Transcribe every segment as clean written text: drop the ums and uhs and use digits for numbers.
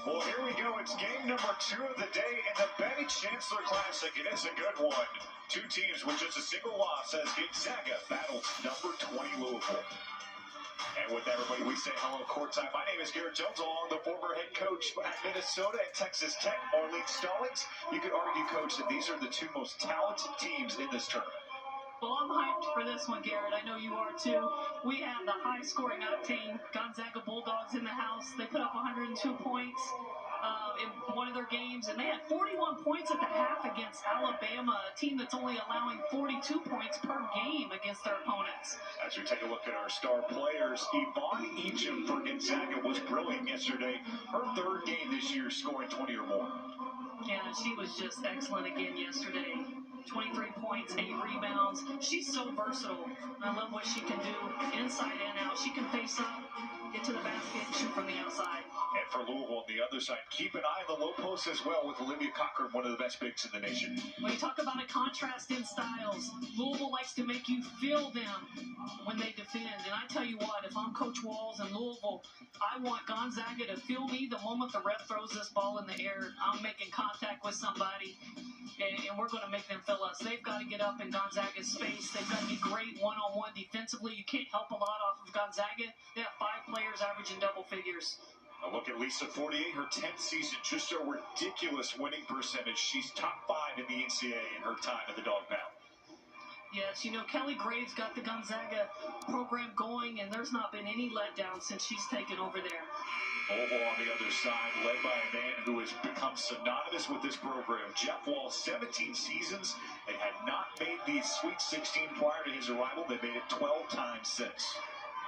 Well, here we go. It's game number 2 of the day in the Benny Chancellor Classic, and it's a good one. Two teams with just a single loss as Gonzaga battles number 20 Louisville. And with everybody, we say hello courtside. My name is Garrett Jones, along the former head coach at Minnesota and Texas Tech, Arlene Stallings. You could argue, Coach, that these are the two most talented teams in this tournament. Well, I'm hyped for this one, Garrett. I know you are too. We have the high-scoring octane Gonzaga Bulldogs in the house. They put up 102 points in one of their games, and they had 41 points at the half against Alabama, a team that's only allowing 42 points per game against their opponents. As we take a look at our star players, Yvonne Ejim for Gonzaga was brilliant yesterday. Her third game this year, scoring 20 or more. Yeah, she was just excellent again yesterday. 23 points, 8 rebounds. She's so versatile. I love what she can do inside and out. She can face up, get to the basket, shoot from the outside. And for Louisville on the other side, keep an eye on the low post as well with Olivia Cochran, one of the best bigs in the nation. When you talk about a contrast in styles, Louisville likes to make you feel them when they defend. And I tell you what, if I'm Coach Walls in Louisville, I want Gonzaga to feel me the moment the ref throws this ball in the air. I'm making contact with somebody, and we're going to make them feel us. They've got to get up in Gonzaga's space. They've got to be great one-on-one defensively. You can't help a lot off of Gonzaga. They have 5 players averaging double figures. A look at Lisa 48, her 10th season, just a ridiculous winning percentage. She's top 5 in the NCAA in her time at the Dog Pound. Yes, you know, Kelly Graves got the Gonzaga program going, and there's not been any letdown since she's taken over there. Louisville on the other side, led by a man who has become synonymous with this program. Jeff Wall, 17 seasons. They had not made the Sweet 16 prior to his arrival. They made it 12 times since.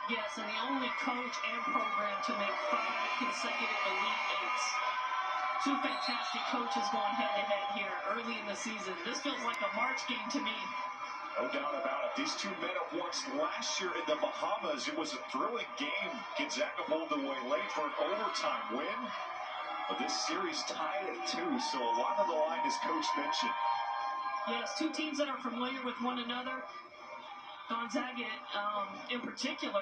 Yes, and the only coach and program to make 5 consecutive Elite Eights. 2 fantastic coaches going head-to-head here early in the season. This feels like a March game to me. No doubt about it. These two met up once last year in the Bahamas. It was a thrilling game. Gonzaga pulled away late for an overtime win. But this series tied at 2, so a lot of the line, as Coach mentioned. Yes, 2 teams that are familiar with one another. Gonzaga, in particular,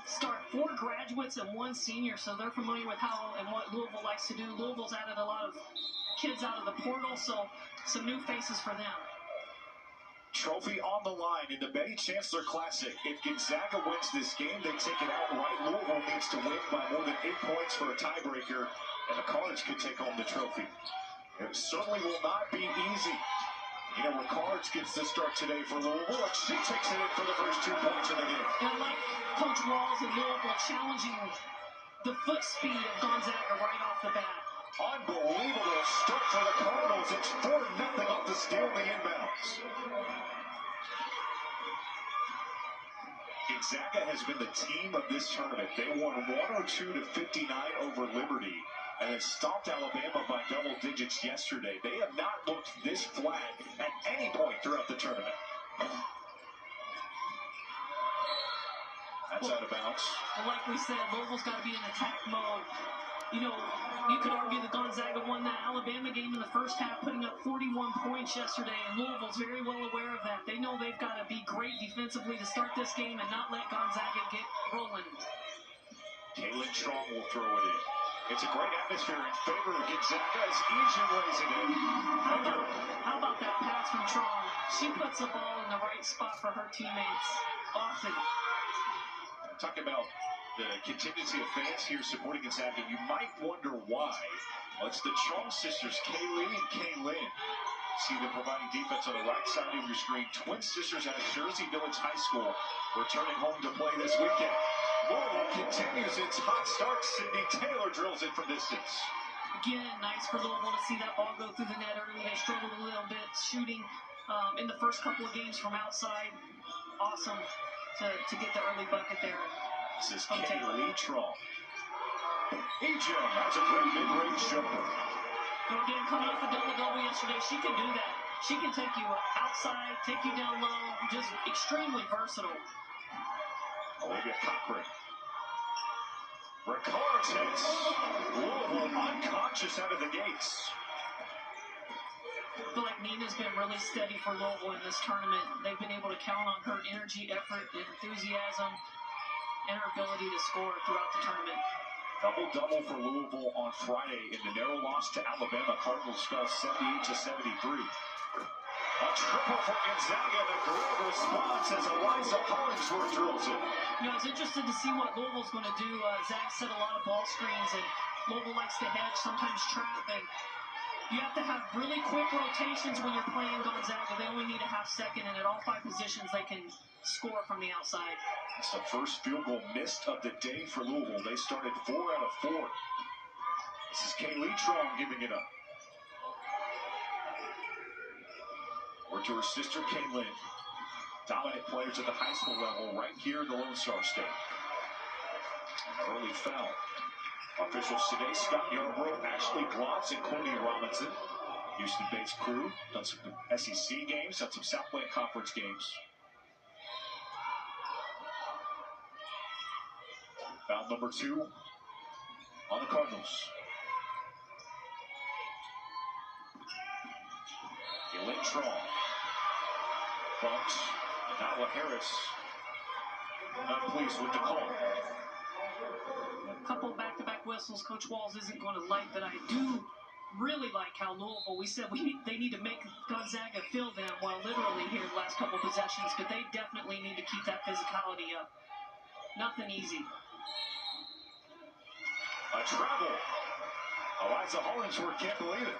start 4 graduates and 1 senior, so they're familiar with how and what Louisville likes to do. Louisville's added a lot of kids out of the portal, so some new faces for them. Trophy on the line in the Benny Chancellor Classic. If Gonzaga wins this game, they take it outright. Louisville needs to win by more than 8 points for a tiebreaker, and the Cards could take home the trophy. It certainly will not be easy. You know, Cards gets the start today for Louisville, and she takes it in for the first 2 points of the game. And like Coach Walls in Louisville challenging the foot speed of Gonzaga right off the bat. Unbelievable start for the Cardinals. It's 4-0 off the steal in the inbounds. Gonzaga has been the team of this tournament. They won 102-59 over Liberty and then stopped Alabama by double digits yesterday. They have not looked this flat at any point throughout the tournament. That's out of bounds. Well, like we said, Louisville's got to be in attack mode. You know, you could argue that Gonzaga won that Alabama game in the first half, putting up 41 points yesterday, and Louisville's very well aware of that. They know they've got to be great defensively to start this game and not let Gonzaga get rolling. Kaylin Trong will throw it in. It's a great atmosphere in favor of Gonzaga as Ejim lays it in. How about that pass from Trong? She puts the ball in the right spot for her teammates often. Talk about the contingency of fans here supporting Gonzaga. You might wonder why. Well, it's the Trong sisters, Kaylee and Kaylin. See them providing defense on the right side of your screen. Twin sisters out of Jersey Village High School returning home to play this weekend. Louisville continues its hot start. Sydney Taylor drills it from distance. Again, nice for Louisville to see that ball go through the net early. They struggled a little bit shooting in the first couple of games from outside. Awesome to get the early bucket there. This is Kaylin Trong. Ejim has a great mid-range jumper. So again, coming off a double-double yesterday, she can do that. She can take you outside, take you down low, just extremely versatile. Olivia Cochran. Ricard's hits. Louisville unconscious out of the gates. I feel like Nina's been really steady for Louisville in this tournament. They've been able to count on her energy, effort, and enthusiasm, and her ability to score throughout the tournament. Double-double for Louisville on Friday in the narrow loss to Alabama. Cardinals fell 78-73. A triple for Gonzaga, and a great response as Eliza Hollingsworth drills it. You know, I was interested to see what Louisville's going to do. Zach set a lot of ball screens, and Louisville likes to hedge, sometimes trap, and you have to have really quick rotations when you're playing Gonzaga. They only need a half second, and at all 5 positions, they can score from the outside. It's the first field goal missed of the day for Louisville. They started 4 out of 4. This is Kaylee Trong giving it up. Or to her sister, Kaylin. Dominant players at the high school level right here in the Lone Star State. An early foul. Officials today, Scott Yarbrough, Ashley Glotz, and Cody Robinson. Houston-based crew. Done some SEC games, done some Southland Conference games. Foul number 2 on the Cardinals. Kaylin Trong. Bumped. Nyla Harris. Not pleased with the call. A couple back-to-back whistles Coach Walls isn't going to like, but I do really like how Louisville, we said they need to make Gonzaga feel them, well, literally here the last couple possessions, but they definitely need to keep that physicality up. Nothing easy. A travel. Eliza Hollingsworth can't believe it.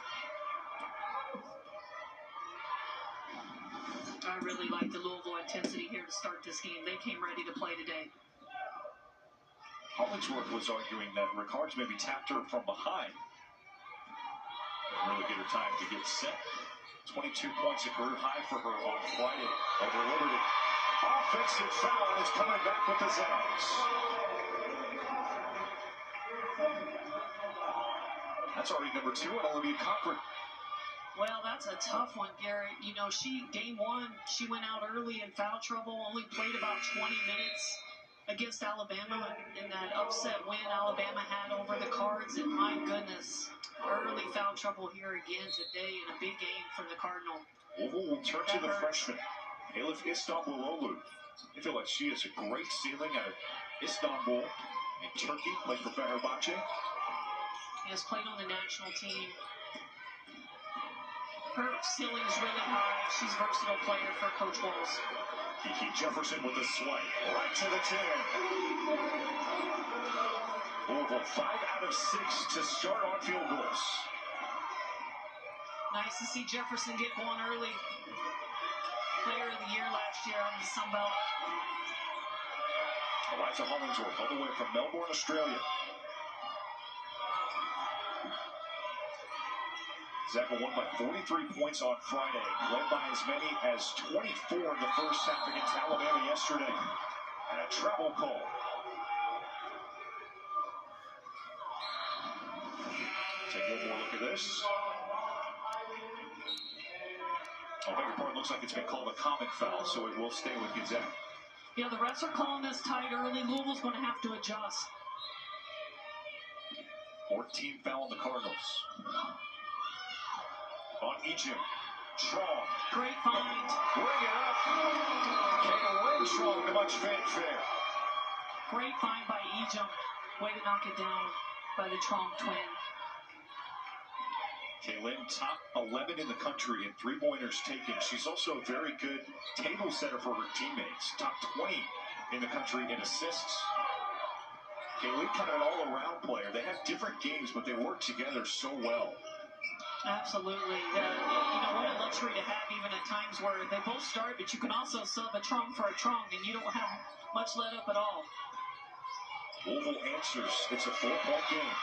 I really like the Louisville intensity here to start this game. They came ready to play today. Hollingsworth was arguing that Ricards maybe tapped her from behind. Really get her time to get set. 22 points, a career high for her on Friday over Liberty. Offensive foul, and it's coming back with the Zags. That's already number 2 on Olivia Cochran. Well, that's a tough one, Garrett. You know, game 1, she went out early in foul trouble, only played about 20 minutes against Alabama in that upset win Alabama had over the Cards. And my goodness, early foul trouble here again today in a big game for the Cardinal. Louisville will turn to the freshman, Elif Istanbuloglu. I feel like she has a great ceiling out of Istanbul in Turkey, played for Fenerbahce. Has played on the national team. Her ceiling's really high. She's a versatile player for Coach Walls. Kiki Jefferson with the swipe right to the 10. Louisville 5 out of 6 to start on field goals. Nice to see Jefferson get going early. Player of the year last year on the Sun Belt. Eliza Hollingsworth all the way from Melbourne, Australia. Gonzaga won by 43 points on Friday, led by as many as 24 in the first half against Alabama yesterday. And a travel call. Take one more look at this. Oh, beg your pardon, looks like it's been called a common foul, so it will stay with Gonzaga. Yeah, the refs are calling this tight early. Louisville's going to have to adjust. 14th foul on the Cardinals. On Egypt, Strong. Great find. Bring it up. Kaylin Strong to much fanfare. Great find by Egypt. Way to knock it down by the Trong twin. Kaylin, top 11 in the country in 3-pointers taken. She's also a very good table setter for her teammates. Top 20 in the country in assists. Kaylin kind of an all-around player. They have different games, but they work together so well. Absolutely. You know, what a luxury to have even at times where they both start, but you can also sub a Trong for a Trong, and you don't have much let up at all. Louisville answers. It's a 4-point game.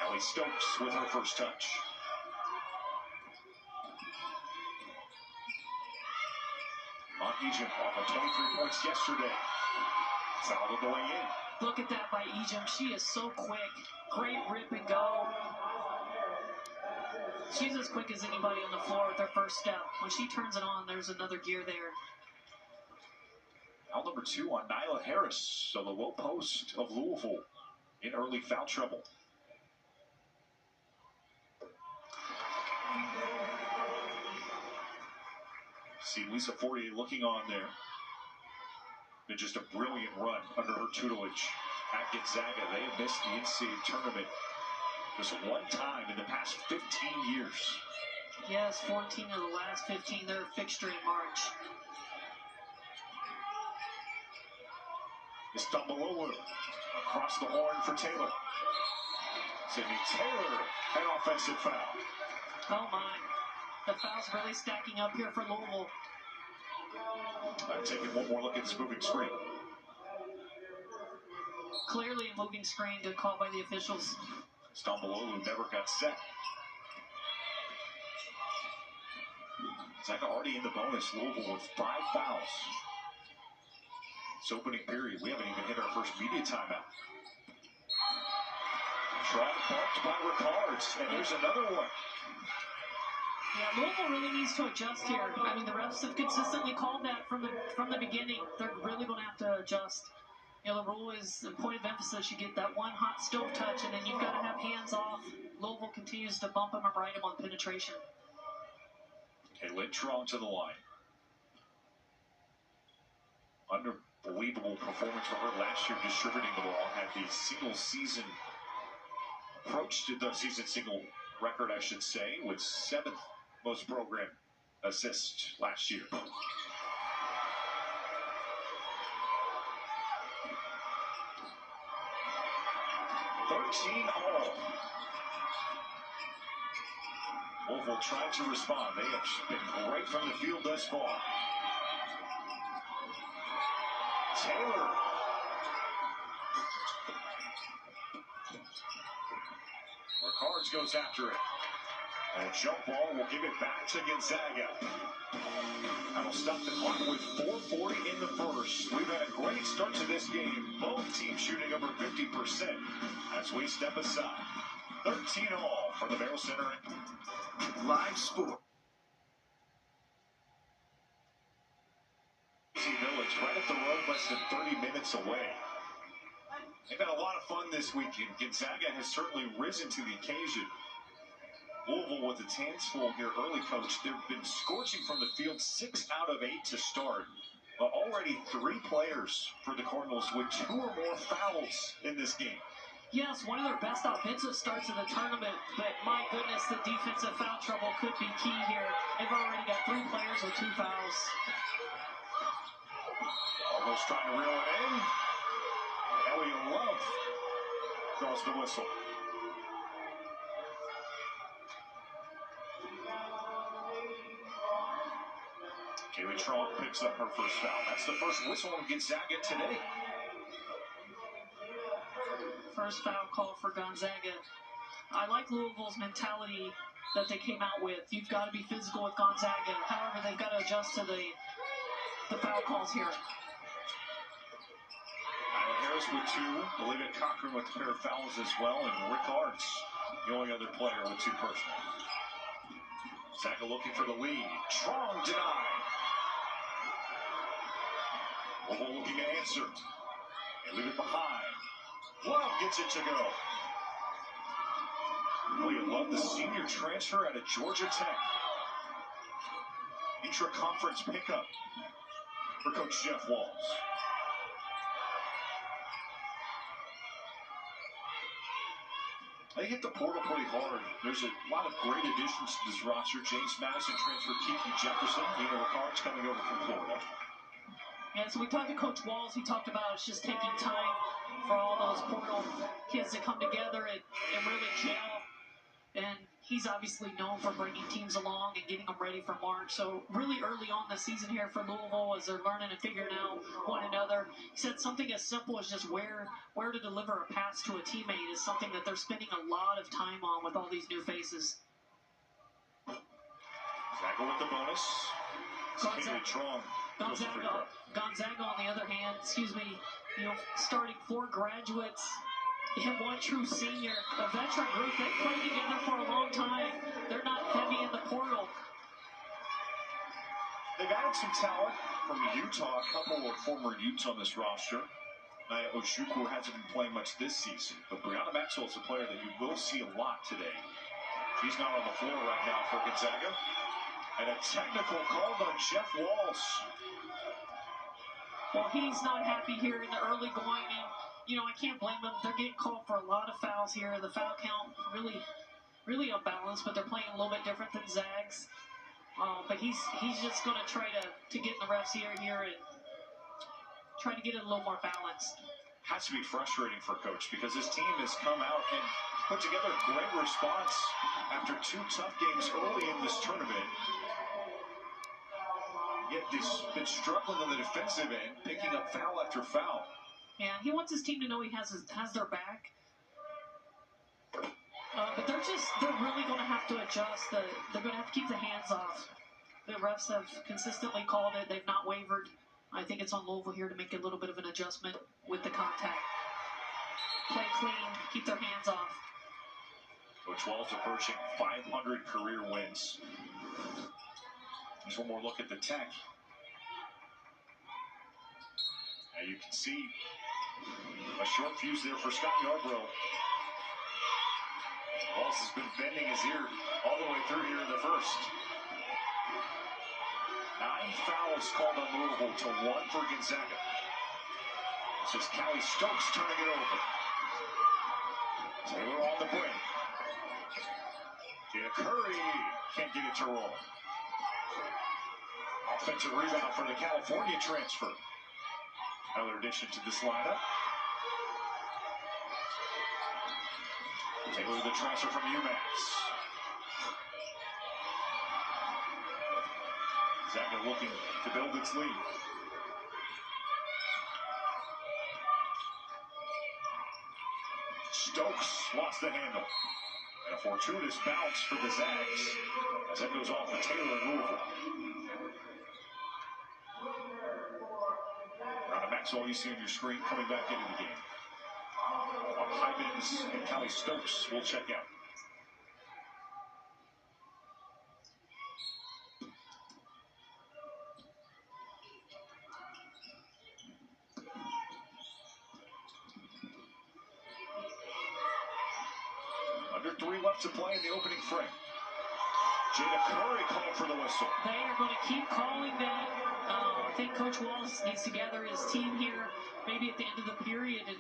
Allie Stokes with her first touch. On Egypt off of 23 points yesterday. Foul going in. Look at that by Egypt. She is so quick. Great rip and go. She's as quick as anybody on the floor with her first step. When she turns it on, there's another gear there. Foul number 2 on Nyla Harris. So the low post of Louisville in early foul trouble. See Lisa Fortier looking on there. Been just a brilliant run under her tutelage at Gonzaga. They have missed the NCAA tournament just one time in the past 15 years. Yes, 14 of the last 15. They're a fixture in March. It's Dumbalolo across the horn for Taylor. Sydney Taylor, an offensive foul. Oh my. The foul's really stacking up here for Louisville. I'm taking one more look at this moving screen. Clearly a moving screen, good call by the officials. Dumbalolo never got set. Gonzaga already in the bonus. Louisville with 5 fouls. This opening period, we haven't even hit our first media timeout. Try marked by Ricards, and there's another one. Yeah, Louisville really needs to adjust here. I mean, the refs have consistently called that from the beginning. They're really going to have to adjust. You know, the rule is a point of emphasis. You get that one hot stove touch, and then you've got to have hands off. Louisville continues to bump him and ride him on penetration. Okay, Lindstrom to the line. Unbelievable performance for her last year distributing the ball. Had the single season approach to the season single record, I should say, with 7th most program assists last year. 13 all. Louisville trying to respond. They have been great from the field thus far. Taylor. Ricards goes after it. And a jump ball will give it back to Gonzaga. That'll stop the clock with 4:40 in the first. We've had a great start to this game. Both teams shooting over 50% as we step aside. 13 all for the Barrel Center. Live sport. Village right up the road, less than 30 minutes away. They've had a lot of fun this weekend. Gonzaga has certainly risen to the occasion. Louisville with its hands full here early, Coach. They've been scorching from the field 6 out of 8 to start. But already 3 players for the Cardinals with 2 or more fouls in this game. Yes, one of their best offensive starts of the tournament, but my goodness, the defensive foul trouble could be key here. They've already got 3 players with 2 fouls. Almost trying to reel it in. Elliot Love draws the whistle. Kaylee Trump picks up her first foul. That's the first whistle on Gonzaga today. First foul call for Gonzaga. I like Louisville's mentality that they came out with. You've got to be physical with Gonzaga. However, they've got to adjust to the foul calls here. Nyla Harris with 2. Olivia Cochran with a pair of fouls as well. And Ricards, the only other player with 2 personal. Gonzaga looking for the lead. Strong denied. Louisville looking to answer. They leave it behind. Love gets it to go. We love the senior transfer out of Georgia Tech. Intra-conference pickup for Coach Jeff Walls. They hit the portal pretty hard. There's a lot of great additions to this roster. James Madison transfer, Kiki Jefferson, Nina Ricards coming over from Florida. And so we talked to Coach Walls. He talked about it's just taking time for all those portal kids to come together and really gel. And he's obviously known for bringing teams along and getting them ready for March. So really early on the season here for Louisville as they're learning and figuring out one another. He said something as simple as just where to deliver a pass to a teammate is something that they're spending a lot of time on with all these new faces. Gonzaga with the bonus. Gonzaga, on the other hand, starting 4 graduates and 1 true senior, a veteran group. They've played together for a long time. They're not heavy in the portal. They've added some talent from Utah, a couple of former Utes on this roster. Naya Oshukwu hasn't been playing much this season, but Brianna Maxwell is a player that you will see a lot today. She's not on the floor right now for Gonzaga. And a technical called on Jeff Walls. Well, he's not happy here in the early going, and, you know, I can't blame him. They're getting called for a lot of fouls here. The foul count really unbalanced, but they're playing a little bit different than Zags. But he's just going to try to get in the ref's ear here and try to get it a little more balanced. Has to be frustrating for Coach because his team has come out and put together a great response after 2 tough games early in this tournament. Yet he's been struggling on the defensive end, picking up foul after foul. Yeah, he wants his team to know he has their back. But they're really going to have to adjust. They're going to have to keep the hands off. The refs have consistently called it. They've not wavered. I think it's on Louisville here to make a little bit of an adjustment with the contact. Play clean, keep their hands off. Coach Wall's approaching 500 career wins. Here's one more look at the Tech. Now you can see a short fuse there for Scott Yarbrough. Walls has been bending his ear all the way through here in the first. 9 fouls called on Louisville to 1 for Gonzaga. This is Callie Stokes turning it over. Taylor on the break. Jada Curry can't get it to roll. Offensive rebound for the California transfer. Another addition to this lineup. Taylor, the transfer from UMass. Gonzaga looking to build its lead. Stokes lost the handle. And a fortuitous bounce for the Zags as that goes off the Taylor and Louisville. Rhonda Maxwell, you see on your screen, coming back into the game. Hyman's and Callie Stokes will check out. Under 3 left to play in the opening frame. Jada Curry called for the whistle. They are going to keep calling that. I think Coach Wallace needs to gather his team here, maybe at the end of the period, and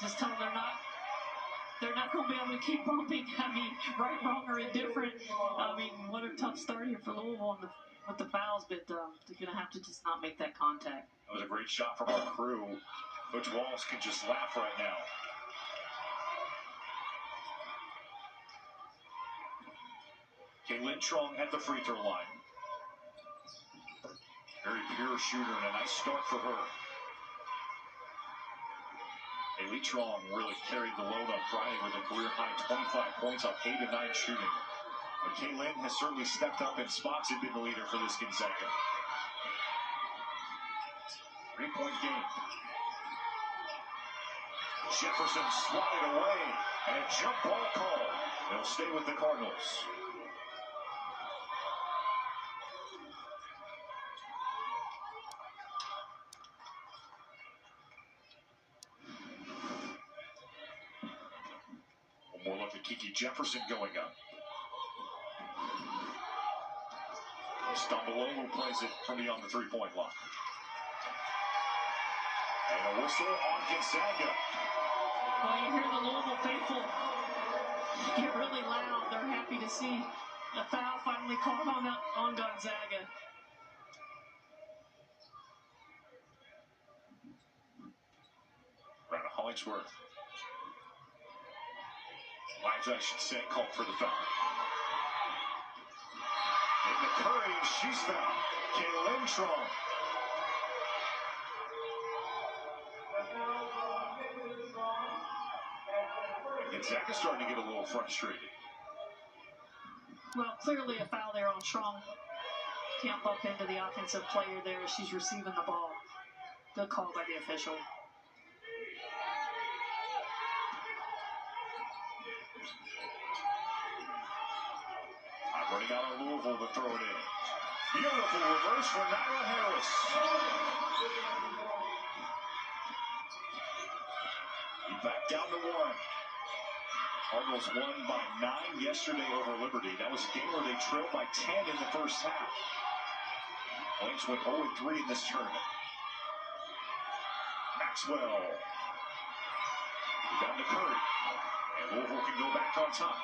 just tell them they're not going to be able to keep bumping. I mean, right, wrong, or indifferent. I mean, what a tough start here for Louisville with the fouls, but they're going to have to just not make that contact. That was a great shot from our crew. Coach Wallace can just laugh right now. Kaylin Trong at the free throw line. Very pure shooter and a nice start for her. Haley Trong really carried the load on Friday with a career-high 25 points off 8 of 9 shooting. But Kaylin has certainly stepped up in spots and been the leader for this Gonzaga. 3-point game. Jefferson swatted away, and a jump ball call. They'll stay with the Cardinals. More look at Kiki Jefferson going up. Stumbalolo plays it from beyond the 3-point line. And a whistle on Gonzaga. Well, you hear the Louisville faithful get really loud. They're happy to see a foul finally called on Gonzaga. Rhonda Hollingsworth. Liza, I should say, called for the foul. In the Curry, she's fouled. Kaylin Trong. Gonzaga's starting to get a little frustrated. Well, clearly a foul there on Strong. Can't bump into the offensive player there as she's receiving the ball. Good call by the official. Running out on Louisville to throw it in. Beautiful reverse for Nyla Harris. Back down to 1. Cardinals won by 9 yesterday over Liberty. That was a game where they trailed by 10 in the first half. Flames went 0-3 in this tournament. Maxwell. Down to Curry. And Louisville can go back on top.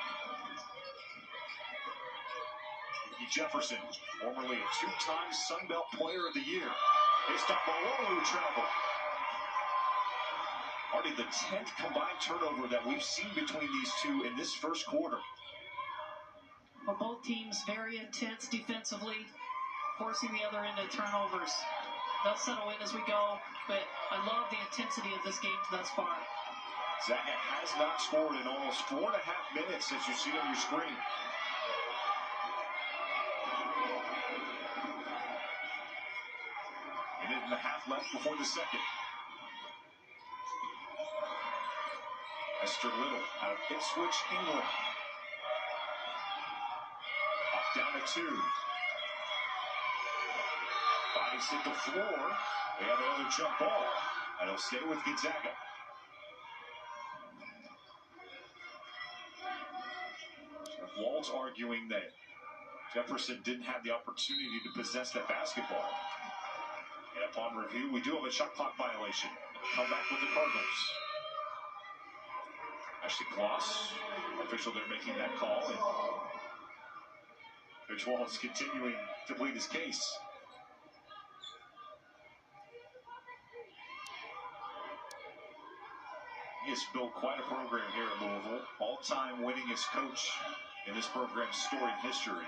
Jefferson, formerly a two-time Sun Belt Player of the Year. It's Gonzaga travel. Already the 10th combined turnover that we've seen between these two in this first quarter. Well, both teams very intense defensively, forcing the other into turnovers. They'll settle in as we go, but I love the intensity of this game thus far. Zaga has not scored in almost 4.5 minutes, as you see on your screen. Minute and a half left before the second. Esther Little out of Ipswich, England. Up down to 2. Bodies hit the floor. They have another jump ball. And it'll stay with Gonzaga. Wall's arguing that Jefferson didn't have the opportunity to possess that basketball. And upon review, we do have a shot clock violation. Come back with the Cardinals. Ashley Kloss, official there making that call. And Coach Wall is continuing to plead his case. He has built quite a program here at Louisville. All-time winningest coach in this program's storied history.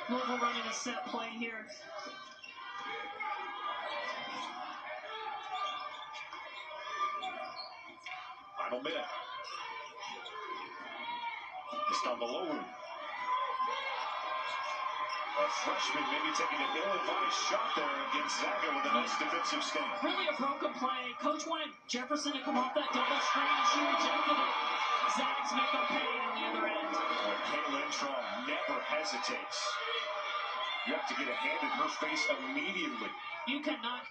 Louisville running a set play here. Final minute. Istanbuloglu. A freshman maybe taking an ill-advised shot there against Zaga with a nice defensive stand. Really a broken play. Coach wanted Jefferson to come off that double screen, and she rejected it. Zags make them pay on the other end. Boy, Kayla Introm never hesitates. You have to get a hand in her face immediately. You cannot.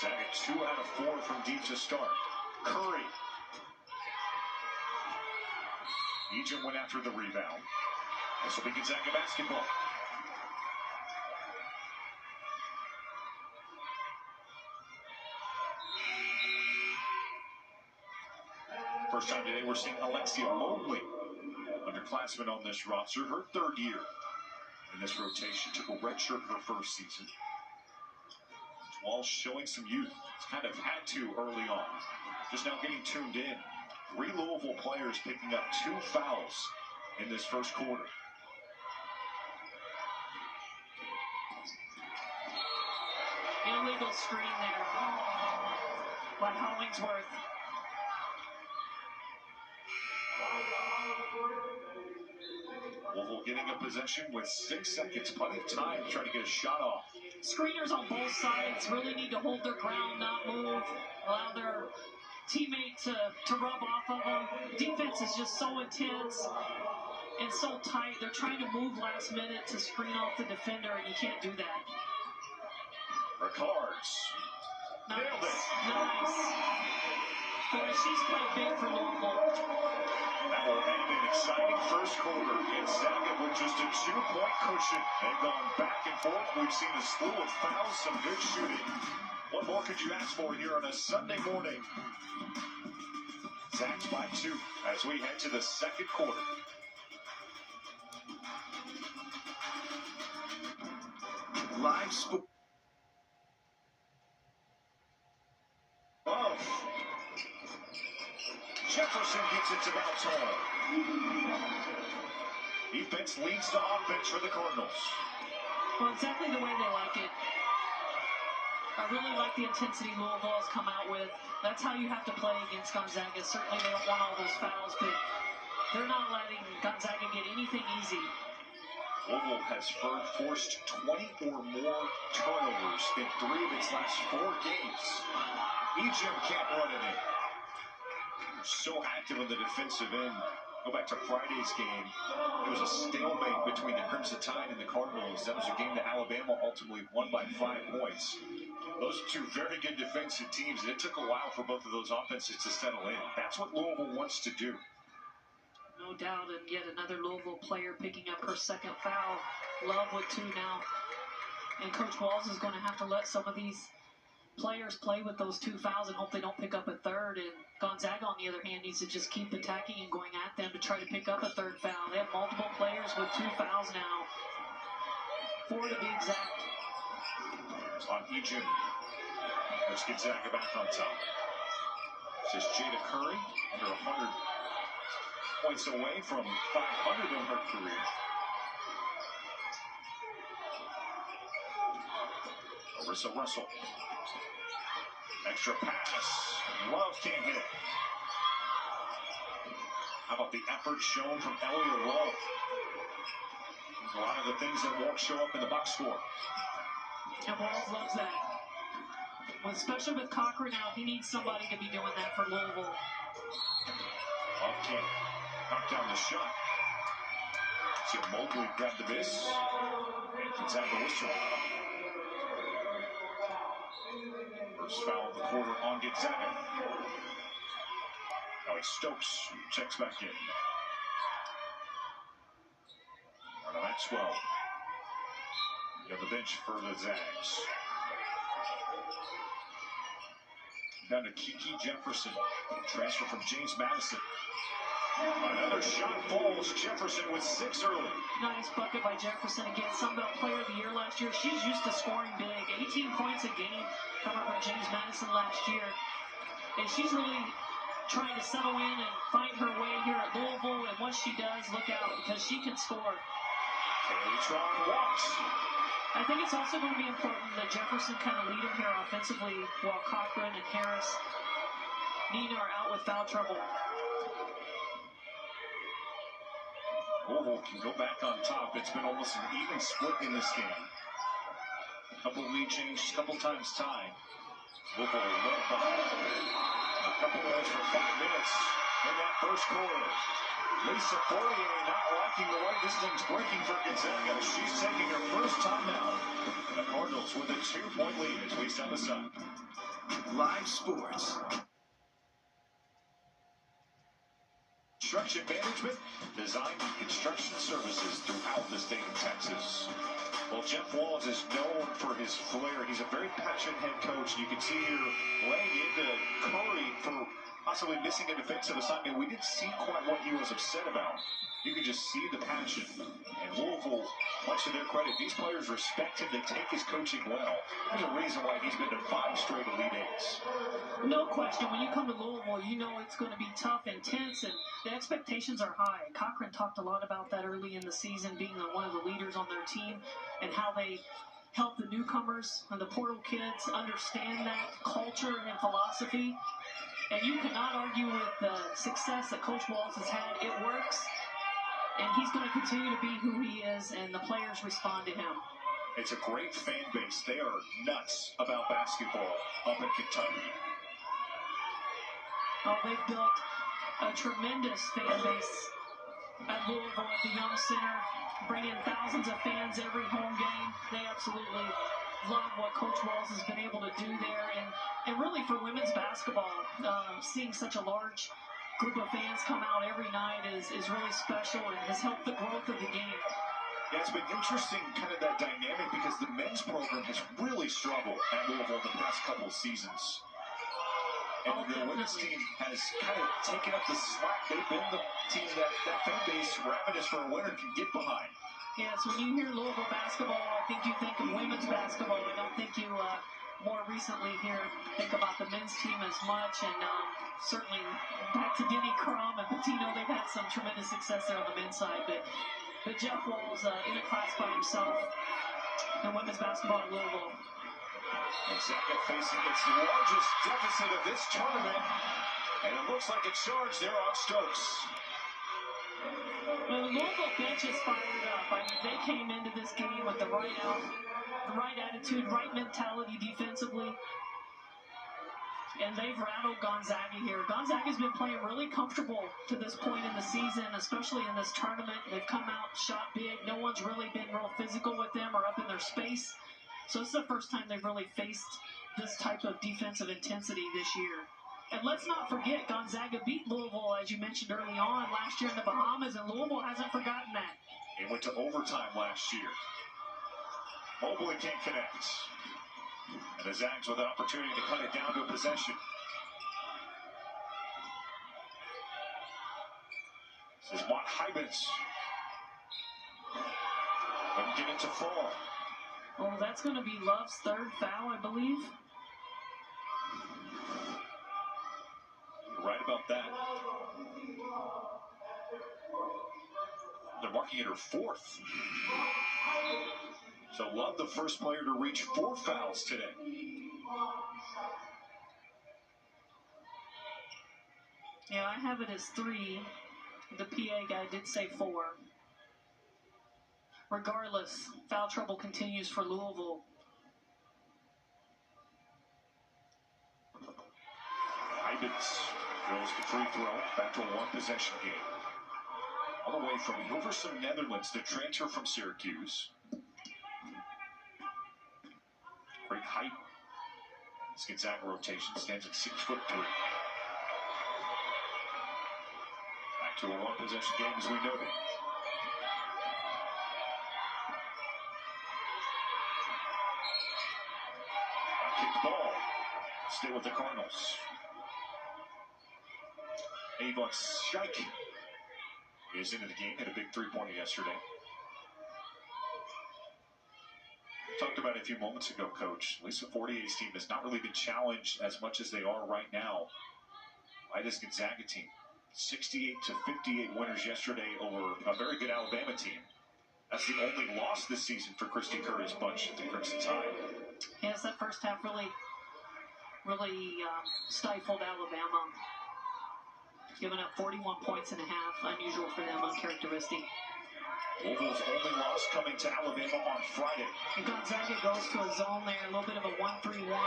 Zaga 2 out of 4 from deep to start. Curry. Egypt went after the rebound. This will be Gonzaga basketball. First time today we're seeing Alexia Mobley, underclassman on this roster, her 3rd year in this rotation. Took a red shirt her first season. Wall showing some youth. It's kind of had to early on. Just now getting tuned in. 3 Louisville players picking up 2 fouls in this first quarter. Illegal screen there by Hollingsworth. Louisville getting a possession with 6 seconds. Plenty of time to try to get a shot off. Screeners on both sides really need to hold their ground, not move, allow their teammate to rub off of them. Defense is just so intense and so tight. They're trying to move last minute to screen off the defender, and you can't do that. Ricards. Nice. Nailed it. Nice. Boy, she's played big for Louisville. That will end an exciting first quarter. Gonzaga with just a 2-point cushion. They've gone back and forth. We've seen a slew of fouls, some good shooting. What more could you ask for here on a Sunday morning? Zags by 2 as we head to the second quarter. Live sport. Jefferson gets it to Baltar. Defense leads to offense for the Cardinals. Well, exactly the way they like it. I really like the intensity Louisville has come out with. That's how you have to play against Gonzaga. Certainly they don't want all those fouls, but they're not letting Gonzaga get anything easy. Louisville has forced 20 or more turnovers in 3 of its last 4 games. Egypt can't run it in. So active on the defensive end. Go back to Friday's game. It was a stalemate between the Crimson Tide and the Cardinals. That was a game that Alabama ultimately won by 5 points. Those are 2 very good defensive teams, and it took a while for both of those offenses to settle in. That's what Louisville wants to do. No no doubt. And yet another Louisville player picking up her second foul. Love with 2 now. And Coach Walls is going to have to let some of these players play with those 2 fouls and hope they don't pick up a third. And Gonzaga, on the other hand, needs to just keep attacking and going at them to try to pick up a third foul. They have multiple players with 2 fouls now. 4 to be exact. On Ejim. Let's get Gonzaga back on top. This is Jada Curry, under 100 points away from 500 in her career. Marissa Russell. Extra pass. Love can't hit it. How about the effort shown from Elliot Love? A lot of the things that won't show up in the box score. And Walls loves that. Especially with Cochran out, he needs somebody to be doing that for Louisville. Love can't knock down the shot. See Mobley grab the miss. Gonzaga whistle. First foul of the quarter on Gonzaga. Now Stokes checks back in. Arna Maxwell. On the bench for the Zags. Down to Kiki Jefferson. Transfer from James Madison. Another shot falls. Jefferson with 6 early. Nice bucket by Jefferson. Again, Sunbelt Player of the Year last year. She's used to scoring big. 18 points a game coming from James Madison last year. And she's really trying to settle in and find her way here at Louisville. And once she does, look out, because she can score. Kaytron walks. I think it's also going to be important that Jefferson kind of lead him here offensively while Cochran and Harris, Nina are out with foul trouble. Louisville can go back on top. It's been almost an even split in this game. A couple lead changes, a couple times tied. Louisville led by a couple points for 5 minutes in that first quarter. Lisa Fournier not liking the way this thing's breaking for Gonzaga. She's taking her first timeout. The Cardinals with a 2-point lead as we step aside. Live sports. Construction management, design and construction services throughout the state of Texas. Well, Jeff Walls is known for his flair. He's a very passionate head coach. You can see here laying into Curry for possibly missing a defensive assignment. We didn't see quite what he was upset about. You can just see the passion. And Louisville, much to their credit, these players respect him. They take his coaching well. There's a reason why he's been to 5 straight Elite Eights. No question. When you come to Louisville, you know it's going to be tough, intense, and the expectations are high. Cochran talked a lot about that early in the season, being one of the leaders on their team, and how they help the newcomers and the portal kids understand that culture and philosophy. And you cannot argue with the success that Coach Walls has had. It works, and he's going to continue to be who he is, and the players respond to him. It's a great fan base. They are nuts about basketball up in Kentucky. Oh, they've built a tremendous fan base at Louisville at the Young Center, bringing thousands of fans every home game. They absolutely love what Coach Walls has been able to do there. And really for women's basketball, seeing such a large group of fans come out every night is really special and has helped the growth of the game. Yeah, it's been interesting, kind of that dynamic, because the men's program has really struggled at Louisville the past couple of seasons. And the women's team has kind of taken up the slack. They've been the team that fan base, ravenous for a winner, can get behind. Yes, when you hear Louisville basketball, I think you think of women's basketball. I don't think you more recently here think about the men's team as much. And certainly back to Denny Crum and Patino, they've had some tremendous success there on the men's side. But Jeff Walls in a class by himself in women's basketball in Louisville. Gonzaga facing its largest deficit of this tournament, and it looks like a charge there on Stokes. Well, the Louisville bench is fired up. I mean, they came into this game with the right attitude, right mentality defensively, and they've rattled Gonzaga here. Gonzaga's been playing really comfortable to this point in the season, especially in this tournament. They've come out, shot big. No one's really been real physical with them or up in their space. So this is the first time they've really faced this type of defensive intensity this year. And let's not forget, Gonzaga beat Louisville, as you mentioned early on, last year in the Bahamas, and Louisville hasn't forgotten that. It went to overtime last year. Mobley can't connect. And the Zags with an opportunity to cut it down to a possession. This is Mont Hybens. Couldn't get it to fall. Oh, that's going to be Love's third foul, I believe. You're right about that. They're marking it her fourth. So Love, the first player to reach 4 fouls today. Yeah, I have it as 3. The PA guy did say 4. Regardless, foul trouble continues for Louisville. Hybens drills the free throw. Back to a 1-possession game. All the way from Hilversum, Netherlands, the transfer from Syracuse. Great height. This Gonzaga rotation stands at 6'3". Back to a 1-possession game as we noted. Kicked ball. Stay with the Cardinals. Avon Scheich is into the game. Hit a big 3-pointer yesterday. Talked about it a few moments ago, Coach. Lisa Fortier's team has not really been challenged as much as they are right now by this Gonzaga team. 68-58 winners yesterday over a very good Alabama team. That's the only loss this season for Christy Curry's bunch at the Crimson Tide. Yes, that first half really stifled Alabama. Giving up 41 points and a half. Unusual for them, uncharacteristic. Louisville's only loss coming to Alabama on Friday. And Gonzaga goes to a zone there, a little bit of a 1-3-1.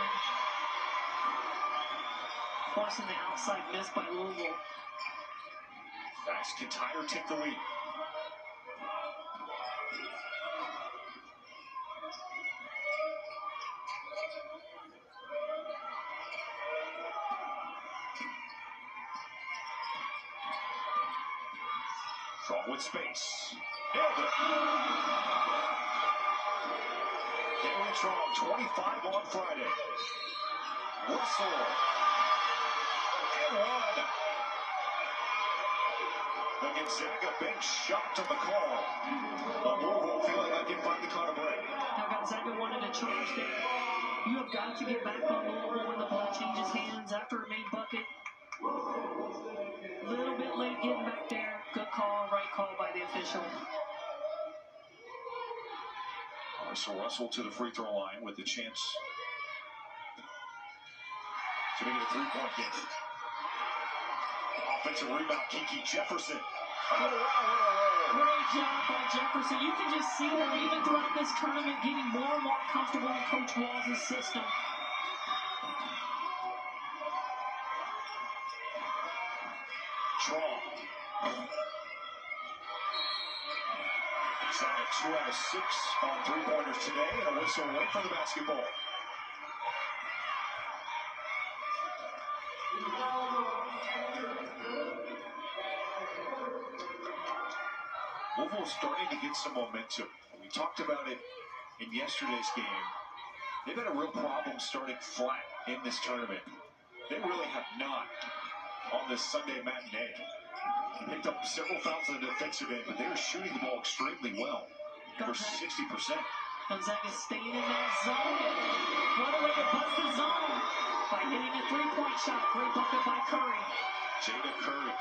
Forcing the outside miss by Louisville. Max Kintyre take the lead. Strong with space. Nailed it. Caitlin Strong, 25 on Friday. Whistle. And 1. The Gonzaga bench shocked on the call. But Louisville feeling like they finally caught a break. Now Gonzaga wanted a charge there. You have got to get back on Louisville when the ball changes hands after a made bucket. A little bit late getting back there. Good call, right call by the official. Russell to the free throw line with the chance to make it a 3-point game. Offensive rebound, Kiki Jefferson. Great job by Jefferson. You can just see her even throughout this tournament getting more and more comfortable in Coach Walls' system. Strong. Gonzaga 2 out of 6 on 3-pointers today, and a whistle away from the basketball. Louisville's starting to get some momentum. We talked about it in yesterday's game. They've had a real problem starting flat in this tournament. They really have not on this Sunday matinee. Picked up several fouls in the defensive end, but they were shooting the ball extremely well. For 60%. Gonzaga staying in that zone. What a way to bust the zone by hitting a 3-point shot. Great bucket by Curry. Jada Curry.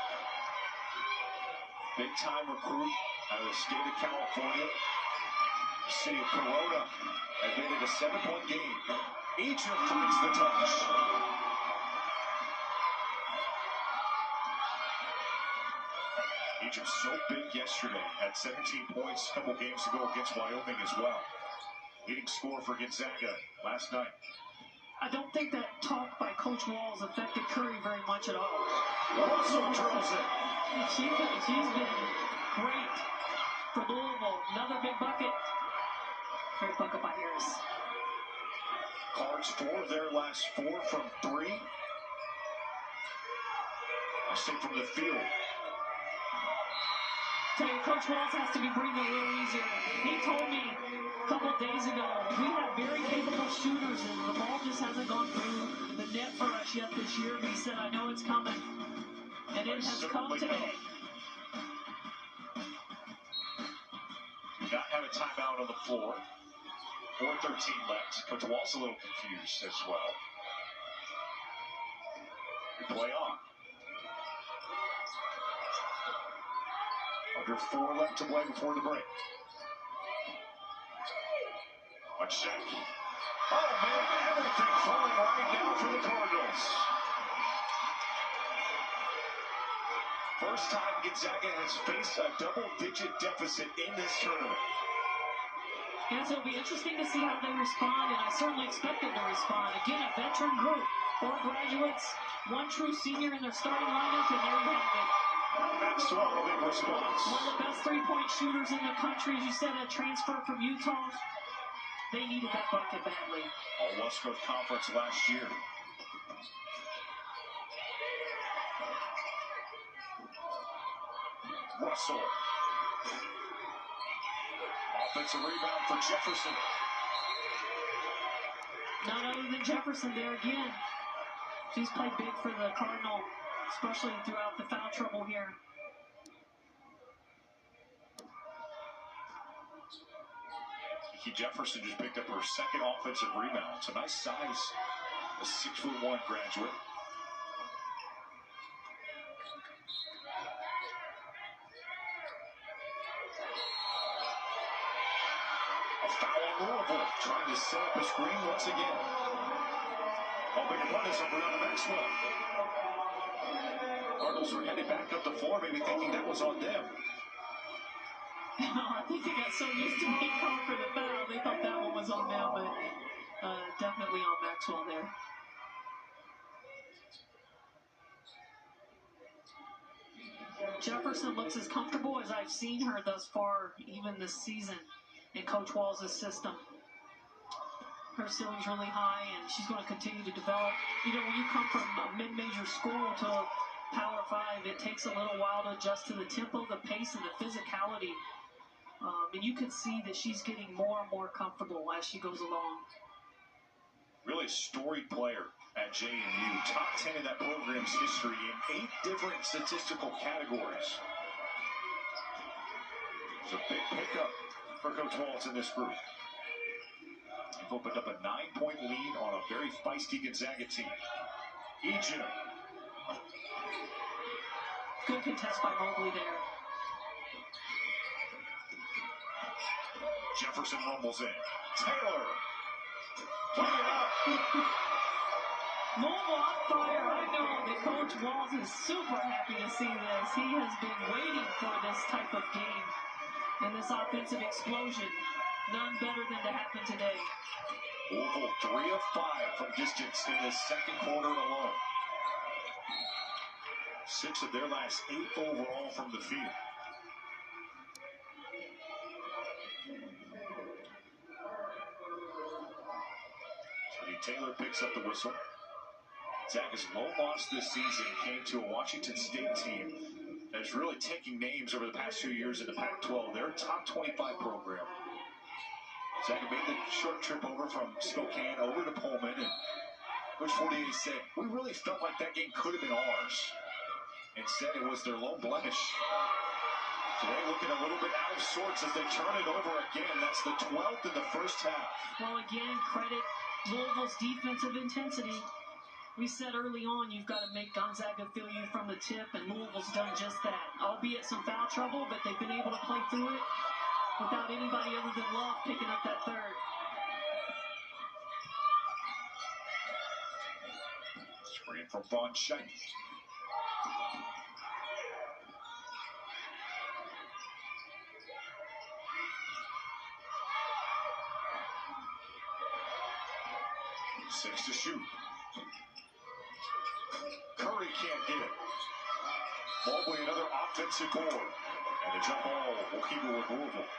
Big-time recruit out of the state of California. The city of Corona has made it a 7-point game. Egypt finds the touch. Egypt so big yesterday, had 17 points a couple games ago against Wyoming as well. Leading scorer for Gonzaga last night. I don't think that talk by Coach Walls affected Curry very much at all. Russell drills it. She's been great for Louisville. Another big bucket. Great bucket by Harris. Cards 4 of their last 4 from 3. crossing from the field. Tell you, Coach Walls has to be breathing a little easier. He told me a couple of days ago, we have very capable shooters, and the ball just hasn't gone through the net for us yet this year. But he said, I know it's coming. And it has come today. Do not have a timeout on the floor. 4:13 left. Coach Walls a little confused as well. We play on. Under 4 left to play before the break. A check. Oh man, everything falling right now for the Cardinals. First time Gonzaga has faced a double-digit deficit in this tournament. Yes, it'll be interesting to see how they respond, and I certainly expect them to respond. Again, a veteran group, 4 graduates, 1 true senior in their starting lineup, and there you have it. Maxwell, a big response. One of the best three-point shooters in the country. As you said, a transfer from Utah. They needed that bucket badly. All West Coast Conference last year. Russell. Offensive rebound for Jefferson. None other than Jefferson there again. She's played big for the Cardinal, especially throughout the foul trouble here. Kiki Jefferson just picked up her second offensive rebound. It's a nice size. A 6'1" graduate. A foul on Louisville, trying to set up a screen once again. Big punish over on Maxwell. Cardinals were headed back up the floor, maybe thinking that was on them. I think they got so used to being called for the foul, they thought that one was on them, but definitely on Maxwell there. Jefferson looks as comfortable as I've seen her thus far, even this season, in Coach Walls' system. Her ceiling's really high, and she's going to continue to develop. You know, when you come from a mid-major school to a Power 5, it takes a little while to adjust to the tempo, the pace, and the physicality. And you can see that she's getting more and more comfortable as she goes along. Really storied player at JMU. Top 10 in that program's history in 8 different statistical categories. It's a big pickup for Coach Walls in this group. They've opened up a 9-point lead on a very feisty Gonzaga team. Egypt. Good contest by Mobley there. Jefferson rumbles in. Taylor. Put it up. Louisville on fire. I know that Coach Walls is super happy to see this. He has been waiting for this type of game and this offensive explosion. None better than to happen today. Louisville 3 of 5 from distance in the second quarter alone. 6 of their last 8 overall from the field. Taylor picks up the whistle. Gonzaga's low loss this season came to a Washington State team that's really taking names over the past few years in the Pac-12. They're a top 25 program. Gonzaga made the short trip over from Spokane over to Pullman, and Coach Fortier said, we really felt like that game could have been ours. Instead, it was their lone blemish. Today looking a little bit out of sorts as they turn it over again. That's the 12th in the first half. Well, again, credit Louisville's defensive intensity. We said early on you've got to make Gonzaga feel you from the tip, and Louisville's done just that. Albeit some foul trouble, but they've been able to play through it without anybody other than Love picking up that third. Screen from Von Scheich. Six to shoot. Curry can't get it. Mobley another offensive board. And the jump ball will keep it with Louisville.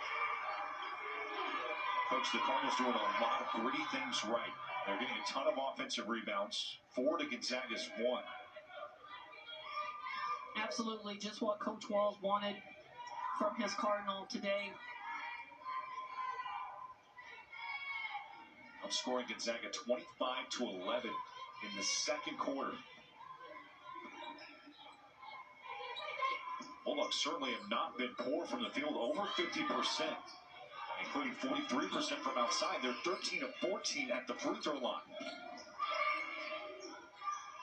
Coach, the Cardinals doing a lot of gritty things right. They're getting a ton of offensive rebounds. 4 to Gonzaga's 1. Absolutely, just what Coach Walls wanted from his Cardinal today. Outscoring Gonzaga 25-11 in the second quarter. Bulldogs certainly have not been poor from the field, over 50%, including 43% from outside. They're 13 of 14 at the free throw line.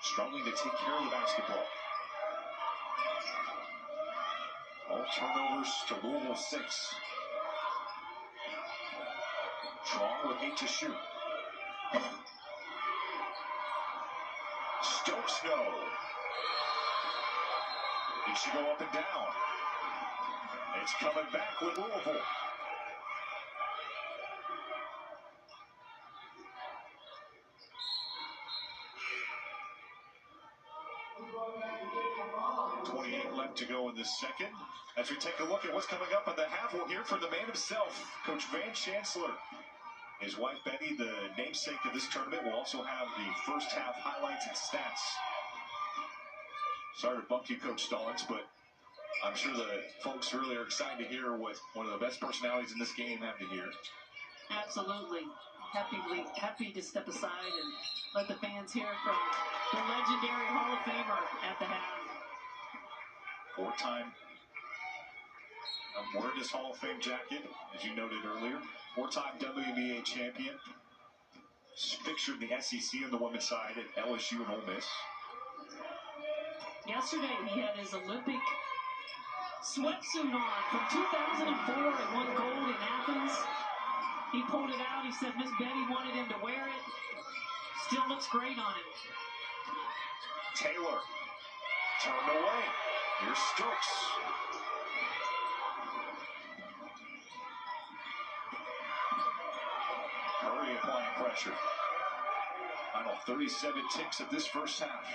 Struggling to take care of the basketball. All turnovers to Louisville 6. Strong with 8 to shoot. Stokes no. It should go up and down. It's coming back with Louisville. Left to go in the second. As we take a look at what's coming up in the half, we'll hear from the man himself, Coach Van Chancellor. His wife Betty, the namesake of this tournament, will also have the first half highlights and stats. Sorry to bump you, Coach Stallings, but I'm sure the folks really are excited to hear what one of the best personalities in this game have to hear. Absolutely. Happy to step aside and let the fans hear from the legendary Hall of Famer at the half. Four-time, I'm wearing his Hall of Fame jacket, as you noted earlier. Four-time WNBA champion. Pictured in the SEC on the women's side at LSU and Ole Miss. Yesterday he had his Olympic sweatsuit on from 2004 and won gold in Athens. He pulled it out. He said Miss Betty wanted him to wear it. Still looks great on him. Taylor turned away. Here's Stokes. Curry applying pressure. Final 37 ticks of this first half.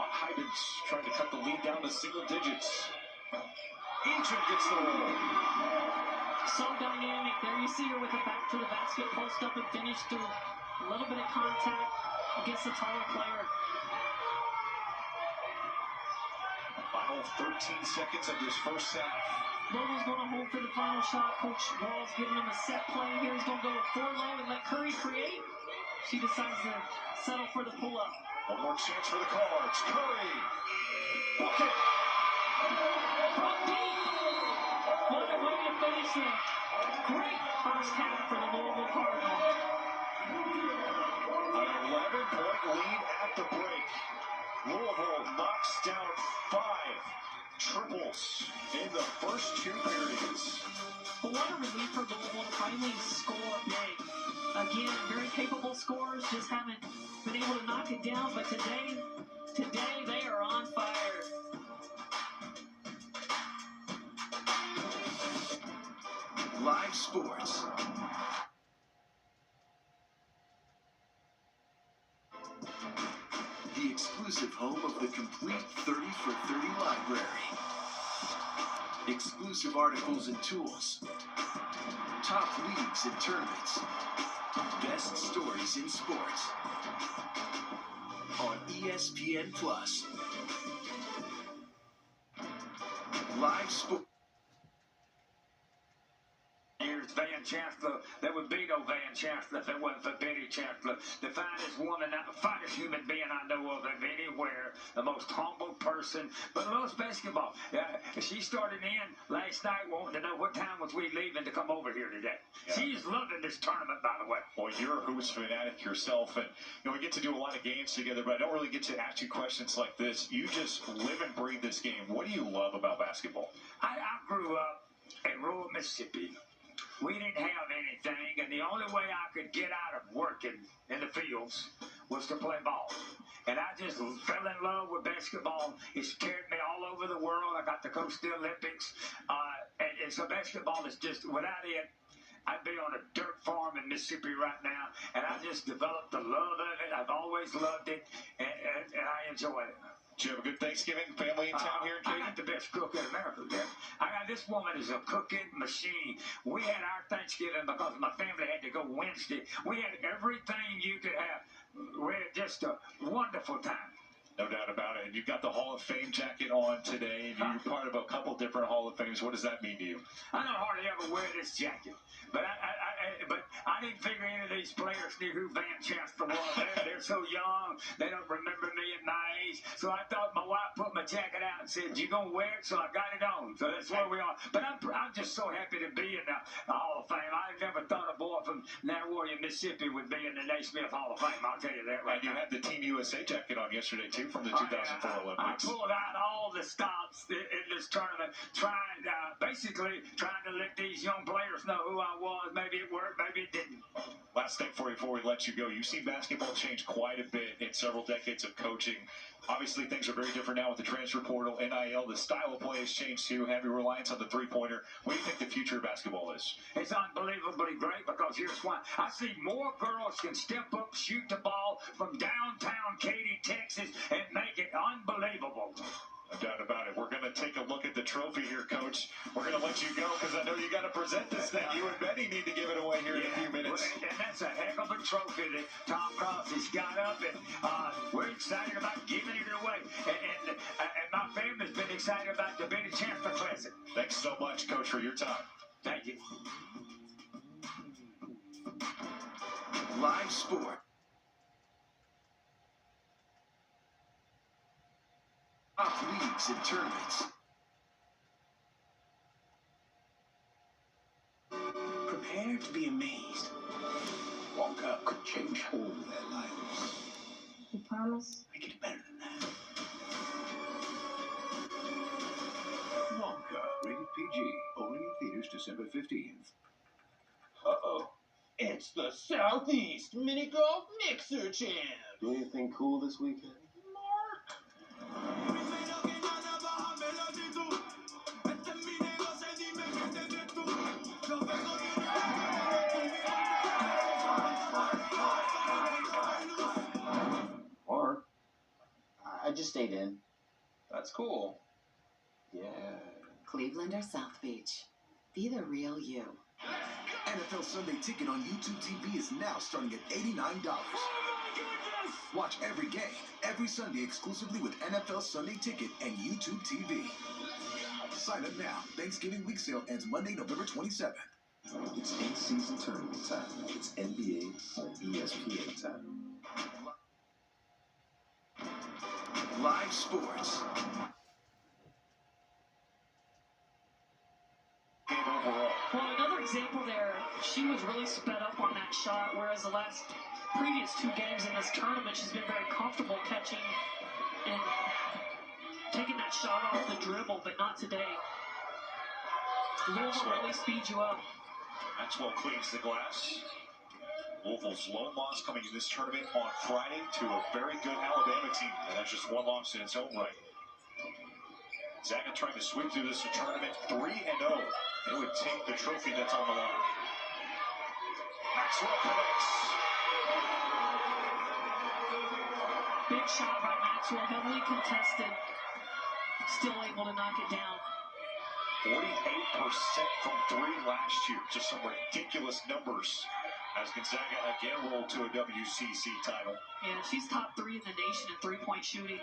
Hybens trying to cut the lead down to single digits. Egypt gets the roll. So dynamic. There you see her with the back to the basket, post up and finish through a little bit of contact against the taller player. Final 13 seconds of this first half. Louisville's going to hold for the final shot. Coach Wall's giving him a set play here. He's going to go with 4 low and let Curry create. She decides to settle for the pull-up. One more chance for the Cards. Curry. Book it. From deep. What a way to finish it. Great first half for the Louisville Cardinals. An 11-point lead at the break. Louisville knocks down 5 triples in the first 2 periods. But what a relief for Louisville to finally score big. Again, very capable scorers, just haven't been able to knock it down. But today they are on fire. Live sports. The exclusive home of the complete 30 for 30 library. Exclusive articles and tools. Top leagues and tournaments. Best stories in sports. On ESPN Plus. Live sports. Here's Van Chancellor. There would be no Van Chancellor if it wasn't for Betty Chancellor, the finest woman, the finest human being I know of anywhere, the most humble person, but loves basketball. She started in last night wanting to know what time was we leaving to come over here today. Yeah. She's loving this tournament, by the way. Well, you're a hoops fanatic yourself, and we get to do a lot of games together, but I don't really get to ask you questions like this. You just live and breathe this game. What do you love about basketball? I grew up in rural Mississippi. We didn't have anything, and the only way I could get out of working in the fields was to play ball. And I just fell in love with basketball. It's carried me all over the world. I got to coach the Olympics. And so basketball is just, without it, I'd be on a dirt farm in Mississippi right now. And I just developed the love of it. I've always loved it, and I enjoy it. Did you have a good Thanksgiving? Family in town here in I Katy? got the best cook in America there. This woman is a cooking machine. We had our Thanksgiving because my family had to go Wednesday. We had everything you could have. We had just a wonderful time. No doubt about it. And you've got the Hall of Fame jacket on today. And you're part of a couple different Hall of Fames. What does that mean to you? I don't hardly ever wear this jacket. But I didn't figure any of these players knew who Van Chancellor was. They're so young. They don't remember me at my age. So I thought my wife put my jacket out and said, "You gonna wear it?" So I got it on. So that's where we are. But I'm just so happy to be in the Hall of Fame. I never thought a boy from Natwarrior, Mississippi would be in the Naismith Hall of Fame. I'll tell you that right now. And you had the Team USA jacket on yesterday, too, from the 2004 Olympics. I pulled out all the stops in this tournament, basically trying to let these young players know who I was. Maybe it worked, maybe it didn't. Last thing for you before we let you go. You've seen basketball change quite a bit in several decades of coaching. Obviously, things are very different now with the transfer portal, NIL. The style of play has changed, too. Heavy reliance on the three-pointer. What do you think the future of basketball is? It's unbelievably great because here's why. I see more girls can step up, shoot the ball from downtown Katy, Texas, and make it unbelievable. No doubt about it. We're going to take a look at the trophy here, Coach. We're going to let you go because I know you got to present this thing. You and Benny need to give it away here in a few minutes. And that's a heck of a trophy that Tom Cross has got up, and we're excited about giving it away. And my family's been excited about the Benny Chancellor Classic. Thanks so much, Coach, for your time. Thank you. Live sport. Top leagues and tournaments. Prepare to be amazed. Wonka could change all their lives. You promise? Make it better than that. Wonka, rated PG, only in theaters December 15th. Uh-oh. It's the Southeast Mini Golf Mixer Champ. Do anything cool this weekend? Mark, I just stayed in. that's cool. Yeah. Cleveland or South Beach. Be the real you. NFL Sunday Ticket on YouTube TV is now starting at $89. Watch every game, every Sunday exclusively with NFL Sunday Ticket and YouTube TV. Sign up now. Thanksgiving week sale ends Monday, November 27th. It's in-season tournament time. It's NBA on ESPN time. Live sports. Game overall. Well, another example there, she was really sped up on that shot, whereas the previous two games in this tournament, she's been very comfortable catching and taking that shot off the dribble, but not today. Louisville really speeds you up. Maxwell cleans the glass. Louisville's lone loss coming in this tournament on Friday to a very good Alabama team. And that's just one loss in its own right. Gonzaga trying to sweep through this tournament 3-0. They would take the trophy that's on the line. Maxwell connects. Big shot by Maxwell, heavily contested. Still able to knock it down. 48% from three last year. Just some ridiculous numbers as Gonzaga again rolled to a WCC title. Yeah, she's top 3 in the nation in three-point shooting.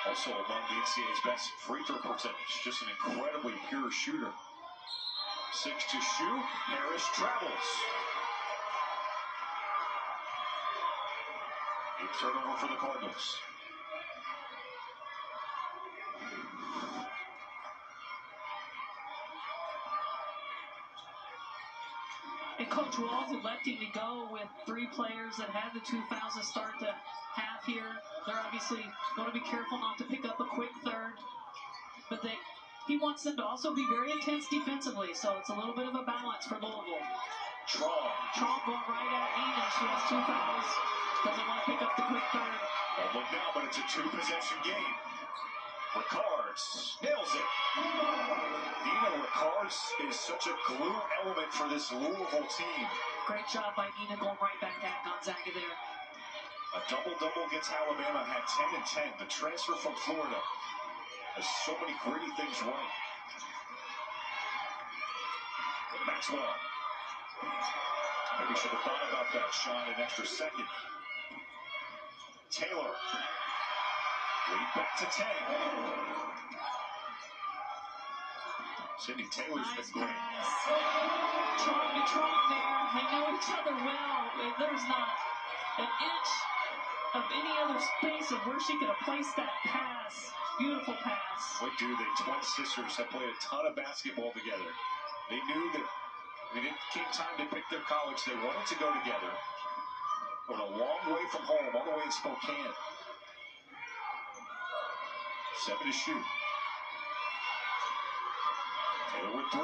Also among the NCAA's best free throw percentage. Just an incredibly pure shooter. 6 to shoot. Harris travels. Big turnover for the Cardinals. And Coach Walls electing to go with 3 players that had the 2 fouls to start the half here. They're obviously going to be careful not to pick up a quick third. But he wants them to also be very intense defensively, so it's a little bit of a balance for Louisville. Trong going right at Nina. She has 2 fouls. Doesn't want to pick up the quick third. Don't look now, but it's a 2-possession game. Ricards nails it. Nina Ricards is such a glue element for this Louisville team. Great job by Nina going right back at Gonzaga there. A double-double against Alabama, had 10 and 10. The transfer from Florida has so many gritty things right. Maxwell. Maybe should have thought about that shot an extra second. Taylor. Lead back to 10. Sydney Taylor's Nice been great. pass. Trying to trot there. They know each other well. There's not an inch of any other space of where she could have placed that pass. Beautiful pass. What do they? Twin sisters have played a ton of basketball together. They knew that when it came time to pick their college, they wanted to go together. Going a long way from home, all the way in Spokane. 7 to shoot. Taylor with 3.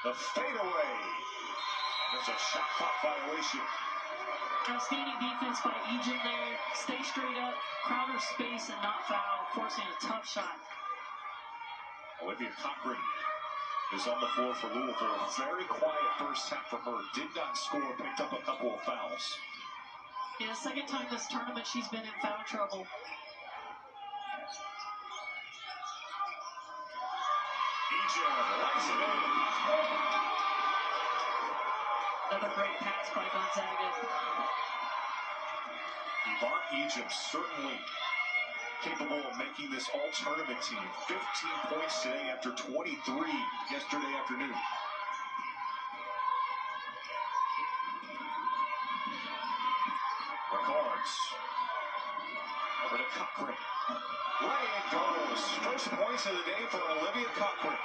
The fadeaway. And there's a shot clock violation. Outstanding defense by Egypt there. Stay straight up, crowd her space, and not foul, forcing a tough shot. Olivia Cochran is on the floor for Louisville. Very quiet first half for her. Did not score, picked up a couple of fouls. Yeah, second time this tournament she's been in foul trouble. Egypt lays it in. Another great pass by Gonzaga. Yvonne Egypt certainly capable of making this all-tournament team. 15 points today after 23 yesterday afternoon. Records. Over to Cochran. Lay it goes. First points of the day for Olivia Cochran.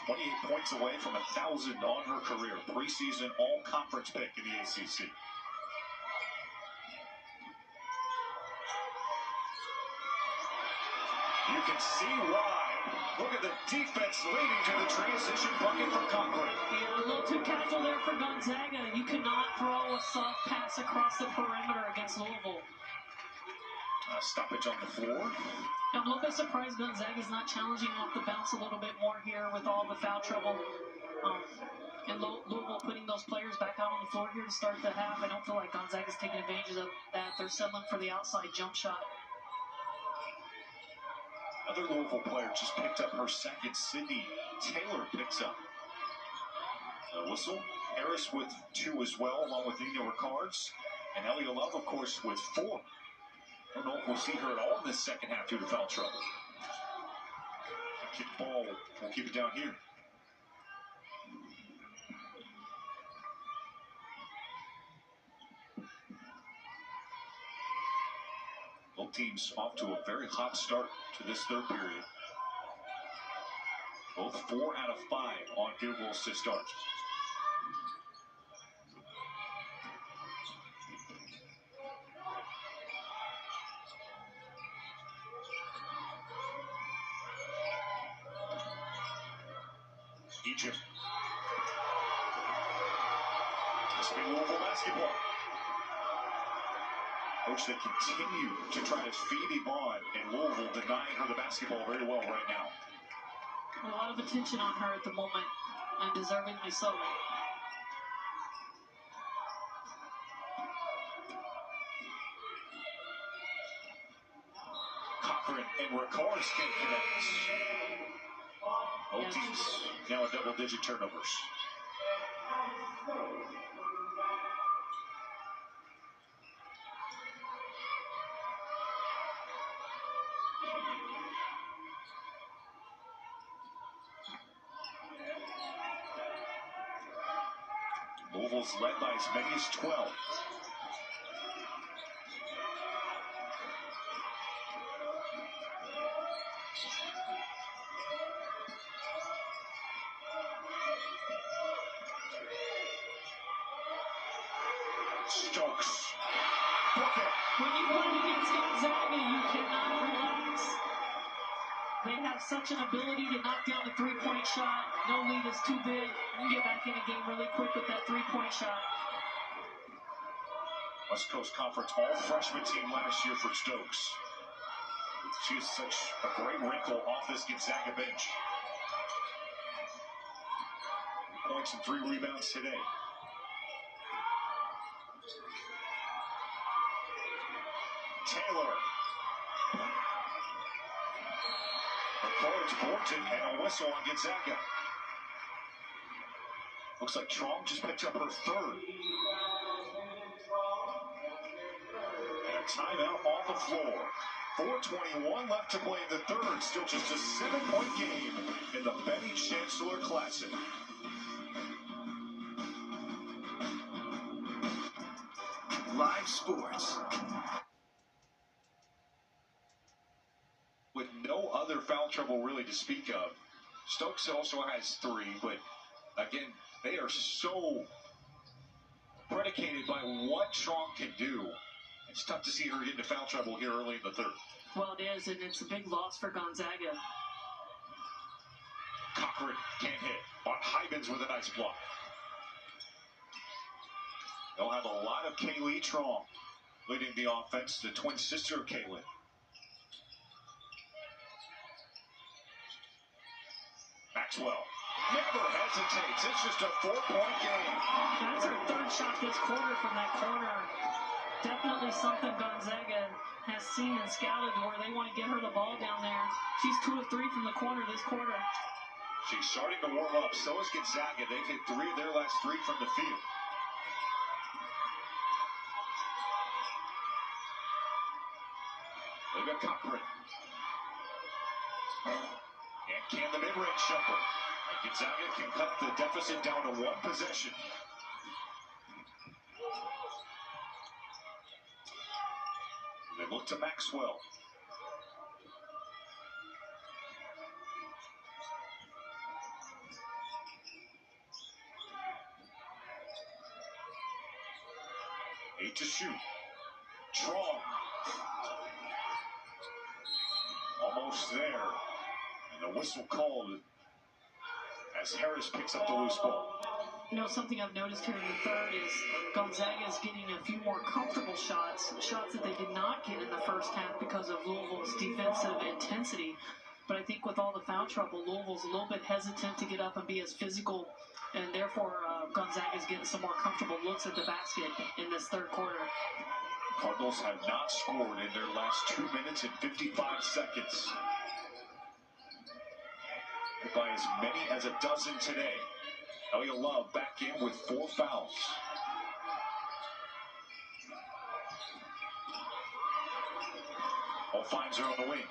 28 points away from 1,000 on her career. Preseason all-conference pick in the ACC. You can see why. Look at the defense leading to the transition bucket for Cochran. Yeah, a little too casual there for Gonzaga. You cannot throw a soft pass across the perimeter against Louisville. Stoppage on the floor. I'm a little bit surprised Gonzaga's not challenging off the bounce a little bit more here with all the foul trouble. And Louisville putting those players back out on the floor here to start the half. I don't feel like Gonzaga's taking advantage of that. They're settling for the outside jump shot. Another Louisville player just picked up her second. Sydney Taylor picks up a whistle. Harris with 2 as well, along with Nina Ricards. And Elia Love, of course, with 4. I don't know if we'll see her at all in this second half due to foul trouble. Kick ball, we'll keep it down here. Both teams off to a very hot start to this third period. Both 4 out of 5 on field goals to start. Egypt. This will be Louisville basketball. Coach, they continue to try to feed Yvonne, and Louisville denying her the basketball very well right now. A lot of attention on her at the moment, and deservingly so. Cochran and Ricards can't connect. Both teams now at double-digit turnovers. Louisville's led by as many as 12. Stokes. Bucket. When you play against Gonzaga, you cannot relax. They have such an ability to knock down the three-point shot. No lead is too big. You can get back in a game really quick with that three-point shot. West Coast Conference all-freshman team last year for Stokes. She is such a great wrinkle off this Gonzaga bench. 3 points and 3 rebounds today. Taylor. Records Borton and a whistle on Gonzaga. Looks like Trong just picked up her third. And a timeout on the floor. 4:21 left to play in the third. Still just a 7-point game in the Benny Chancellor Classic. Live sports. With no other foul trouble really to speak of. Stokes also has 3, but again, they are so predicated by what Trong can do. It's tough to see her get into foul trouble here early in the third. Well, it is, and it's a big loss for Gonzaga. Cochran can't hit. On Hybens with a nice block. They'll have a lot of Kaylee Trong leading the offense, the twin sister of Kaylin. Maxwell never hesitates. It's just a 4-point game. That's her third shot this quarter from that corner. Definitely something Gonzaga has seen and scouted where they want to get her the ball down there. She's 2 of 3 from the corner this quarter. She's starting to warm up. So is Gonzaga. They've hit 3 of their last 3 from the field. They've got Cochran. And can the mid-range shuffle. And Gonzaga can cut the deficit down to 1 possession. They look to Maxwell. Eight to shoot. Trong. Almost there. And the whistle called as Harris picks up the loose ball. You know, something I've noticed here in the third is Gonzaga is getting a few more comfortable shots that they did not get in the first half because of Louisville's defensive intensity. But I think with all the foul trouble, Louisville's a little bit hesitant to get up and be as physical, and therefore Gonzaga's getting some more comfortable looks at the basket in this third quarter. Cardinals have not scored in their last 2 minutes and 55 seconds. By as many as a dozen today. Elia Love back in with 4 fouls. All finds her on the wing.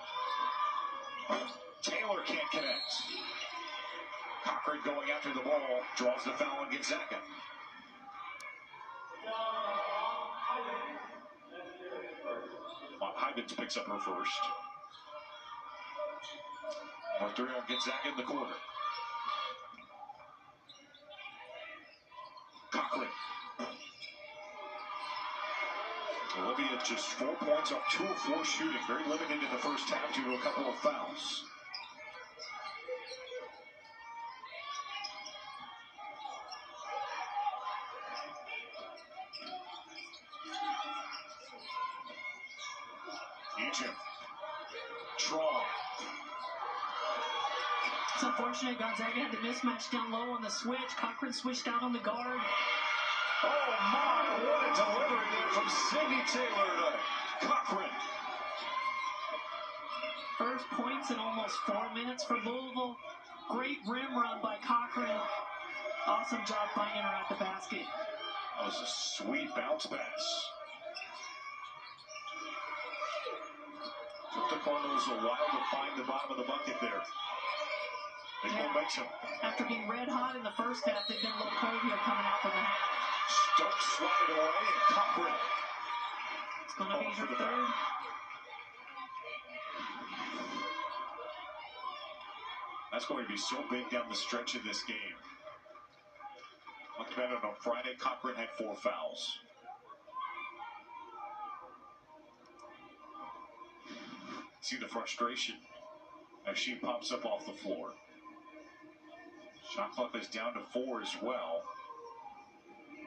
Taylor can't connect. Cochran going after the ball, draws the foul on Gonzaga. Hybens picks up her first. More 3 on Gonzaga in the quarter. Cochran. Olivia just 4 points off 2 of 4 shooting. Very limited in the first half due to a couple of fouls. Egypt. Trong. It's unfortunate Gonzaga had the mismatch down low on the switch. Cochran switched out on the guard. Oh my, what a delivery there from Sydney Taylor to Cochran. First points in almost 4 minutes for Louisville. Great rim run by Cochran. Awesome job finding her at the basket. That was a sweet bounce pass. Took the Cardinals a while to find the bottom of the bucket there. Big momentum. After being red hot in the first half, they've been a little cold here coming out from the half. Stokes swatted away and Cochran. It's going to be her third. That's going to be so big down the stretch in this game. Looked better on Friday. Cochran had 4 fouls. See the frustration as she pops up off the floor. Shot clock is down to 4 as well.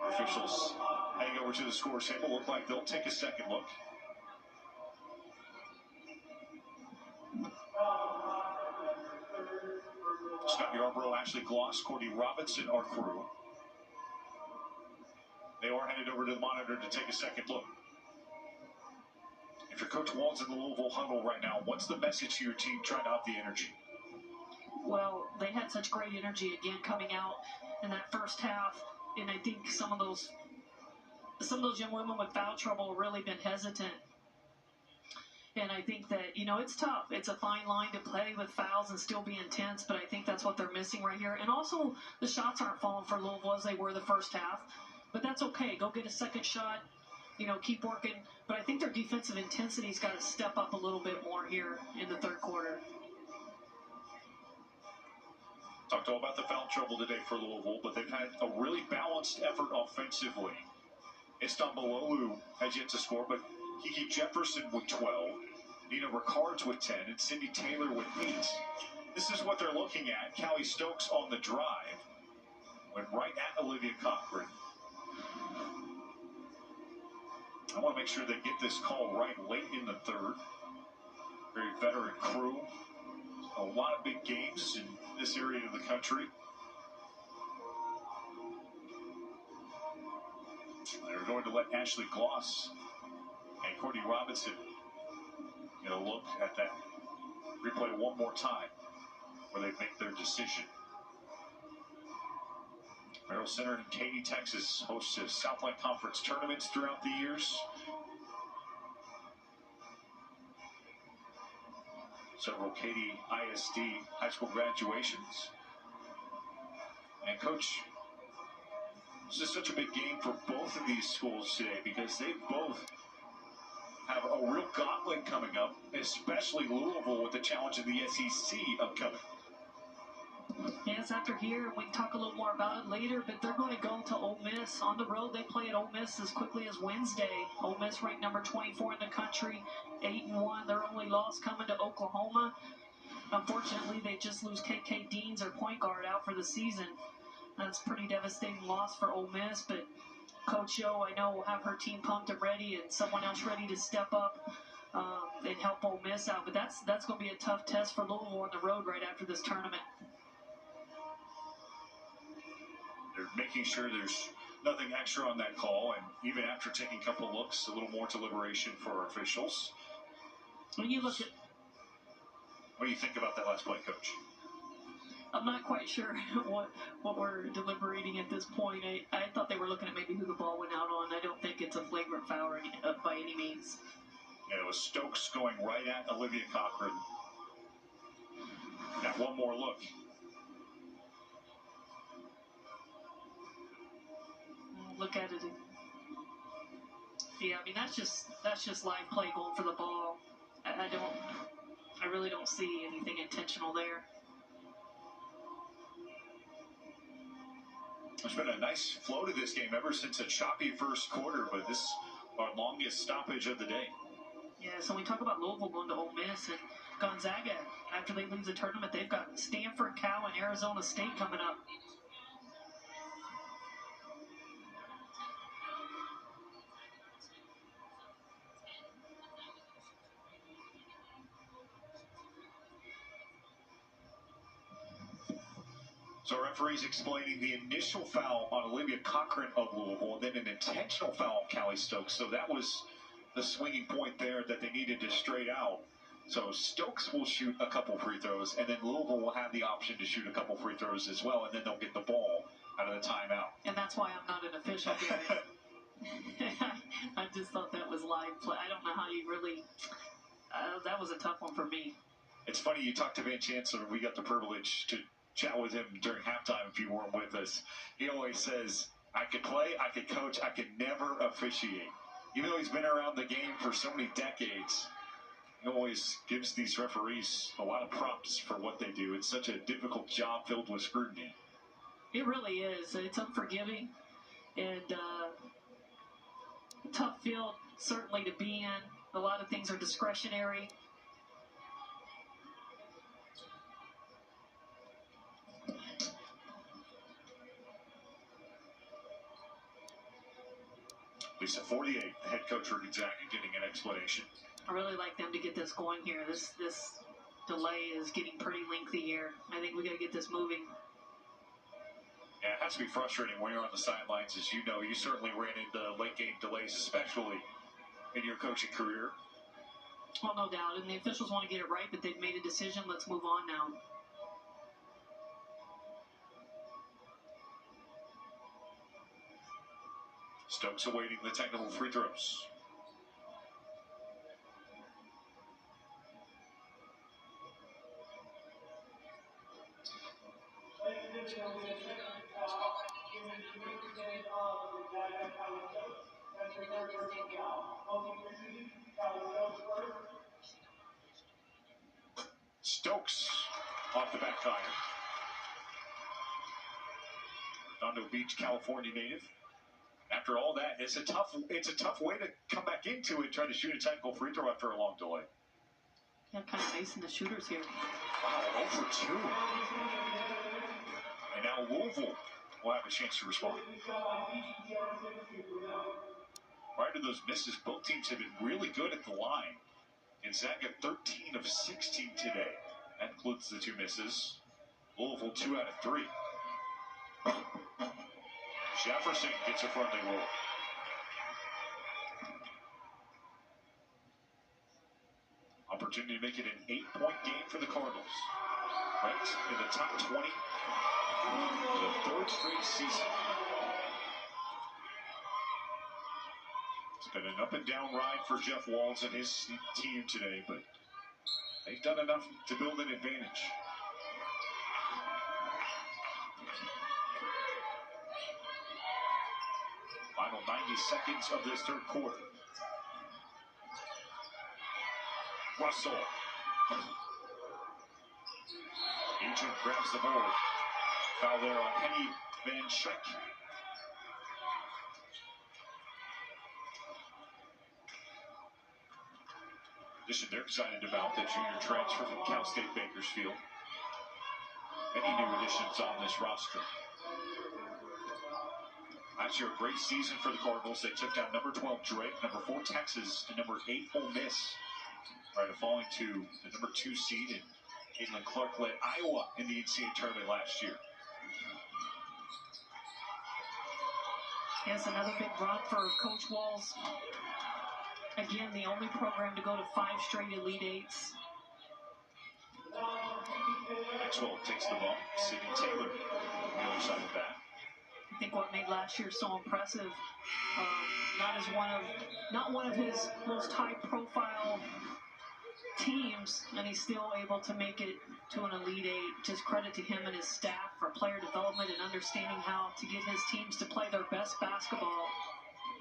Our officials heading over to the scores table. Look like they'll take a second look. Scott Yarborough, Ashley Gloss, Courtney Robinson, our crew. They are headed over to the monitor to take a second look. If you're Coach Walls in the Louisville huddle right now, what's the message to your team trying to up the energy? Well, they had such great energy again coming out in that first half, and I think some of those young women with foul trouble have really been hesitant. And I think that, it's tough. It's a fine line to play with fouls and still be intense, but I think that's what they're missing right here. And also, the shots aren't falling for Louisville as they were the first half, but that's okay. Go get a second shot, keep working. But I think their defensive intensity's got to step up a little bit more here in the third quarter. Talked all about the foul trouble today for Louisville, but they've had a really balanced effort offensively. Istanbulolu has yet to score, but Kiki Jefferson with 12, Nina Ricards with 10, and Cindy Taylor with 8. This is what they're looking at. Callie Stokes on the drive. Went right at Olivia Cochran. I want to make sure they get this call right late in the third. Very veteran crew. A lot of big games in this area of the country. They're going to let Ashley Gloss and Courtney Robinson look at that replay one more time where they make their decision. Merrill Center in Katy, Texas hosts Southland Conference tournaments throughout the years. Several Katy ISD high school graduations. And Coach, this is such a big game for both of these schools today because they both have a real gauntlet coming up, especially Louisville with the challenge of the SEC upcoming. Yes, after here, we can talk a little more about it later, but they're going to go to Ole Miss. On the road, they play at Ole Miss as quickly as Wednesday. Ole Miss ranked number 24 in the country, 8-1. Their only loss coming to Oklahoma. Unfortunately, they just lose KK Deans, their point guard, out for the season. That's a pretty devastating loss for Ole Miss, but Coach Yo, I know, will have her team pumped and ready and someone else ready to step up and help Ole Miss out. But that's going to be a tough test for Louisville on the road right after this tournament. They're making sure there's nothing extra on that call, and even after taking a couple looks, a little more deliberation for our officials. When you look at... What do you think about that last play, Coach? I'm not quite sure what we're deliberating at this point. I thought they were looking at maybe who the ball went out on. I don't think it's a flagrant foul by any means. Yeah, it was Stokes going right at Olivia Cochran. Now one more look. Look at it. Yeah, I mean that's just live play going for the ball. I really don't see anything intentional there. There's been a nice flow to this game ever since a choppy first quarter, but this is our longest stoppage of the day. Yeah, so we talk about Louisville going to Ole Miss and Gonzaga. After they leave the tournament, they've got Stanford, Cal, and Arizona State coming up. So referees explaining the initial foul on Olivia Cochran of Louisville, and then an intentional foul on Callie Stokes. So that was the swinging point there that they needed to straight out. So Stokes will shoot a couple free throws, and then Louisville will have the option to shoot a couple free throws as well, and then they'll get the ball out of the timeout. And that's why I'm not an official, Gary. I just thought that was live play. I don't know how you really... that was a tough one for me. It's funny, you talked to Van Chancellor. We got the privilege to chat with him during halftime if you weren't with us. He always says, I could play, I could coach, I could never officiate. Even though he's been around the game for so many decades, he always gives these referees a lot of props for what they do. It's such a difficult job filled with scrutiny. It really is. It's unforgiving and a tough field certainly to be in. A lot of things are discretionary. Lisa 48, the head coach for Gonzaga, getting an explanation. I really like them to get this going here. This delay is getting pretty lengthy here. I think we got to get this moving. Yeah, it has to be frustrating when you're on the sidelines. As you know, you certainly ran into late game delays, especially in your coaching career. Well, no doubt. And the officials want to get it right, but they've made a decision. Let's move on now. Stokes awaiting the technical free throws. Stokes off the back iron. Redondo Beach, California native. After all that, it's a tough way to come back into it, trying to shoot a technical free throw after a long delay. Yeah, kind of icing the shooters here. Wow, 0 for 2. And now Louisville will have a chance to respond. Prior to those misses, both teams have been really good at the line. Gonzaga 13 of 16 today. That includes the 2 misses. Louisville 2 out of 3. Jefferson gets a friendly roll. Opportunity to make it an 8-point game for the Cardinals. Ranked in the top 20 for the 3rd straight season. It's been an up and down ride for Jeff Walz and his team today, but they've done enough to build an advantage. Final 90 seconds of this 3rd quarter. Russell. Agent grabs the board. Foul there on Henny Van Schreck. Addition they're excited about, the junior transfer from Cal State Bakersfield. Many new additions on this roster. Last year, a great season for the Cardinals. They took down number 12 Drake, number 4 Texas, and number 8 Ole Miss. Prior to falling to the number 2 seed, and Caitlin Clark led Iowa in the NCAA tournament last year. Yes, another big run for Coach Walz. Again, the only program to go to 5 straight Elite Eights. Maxwell takes the ball. Sidney Taylor on the other side of that. I think what made last year so impressive, not one of his most high-profile teams, and he's still able to make it to an Elite Eight. Just credit to him and his staff for player development and understanding how to get his teams to play their best basketball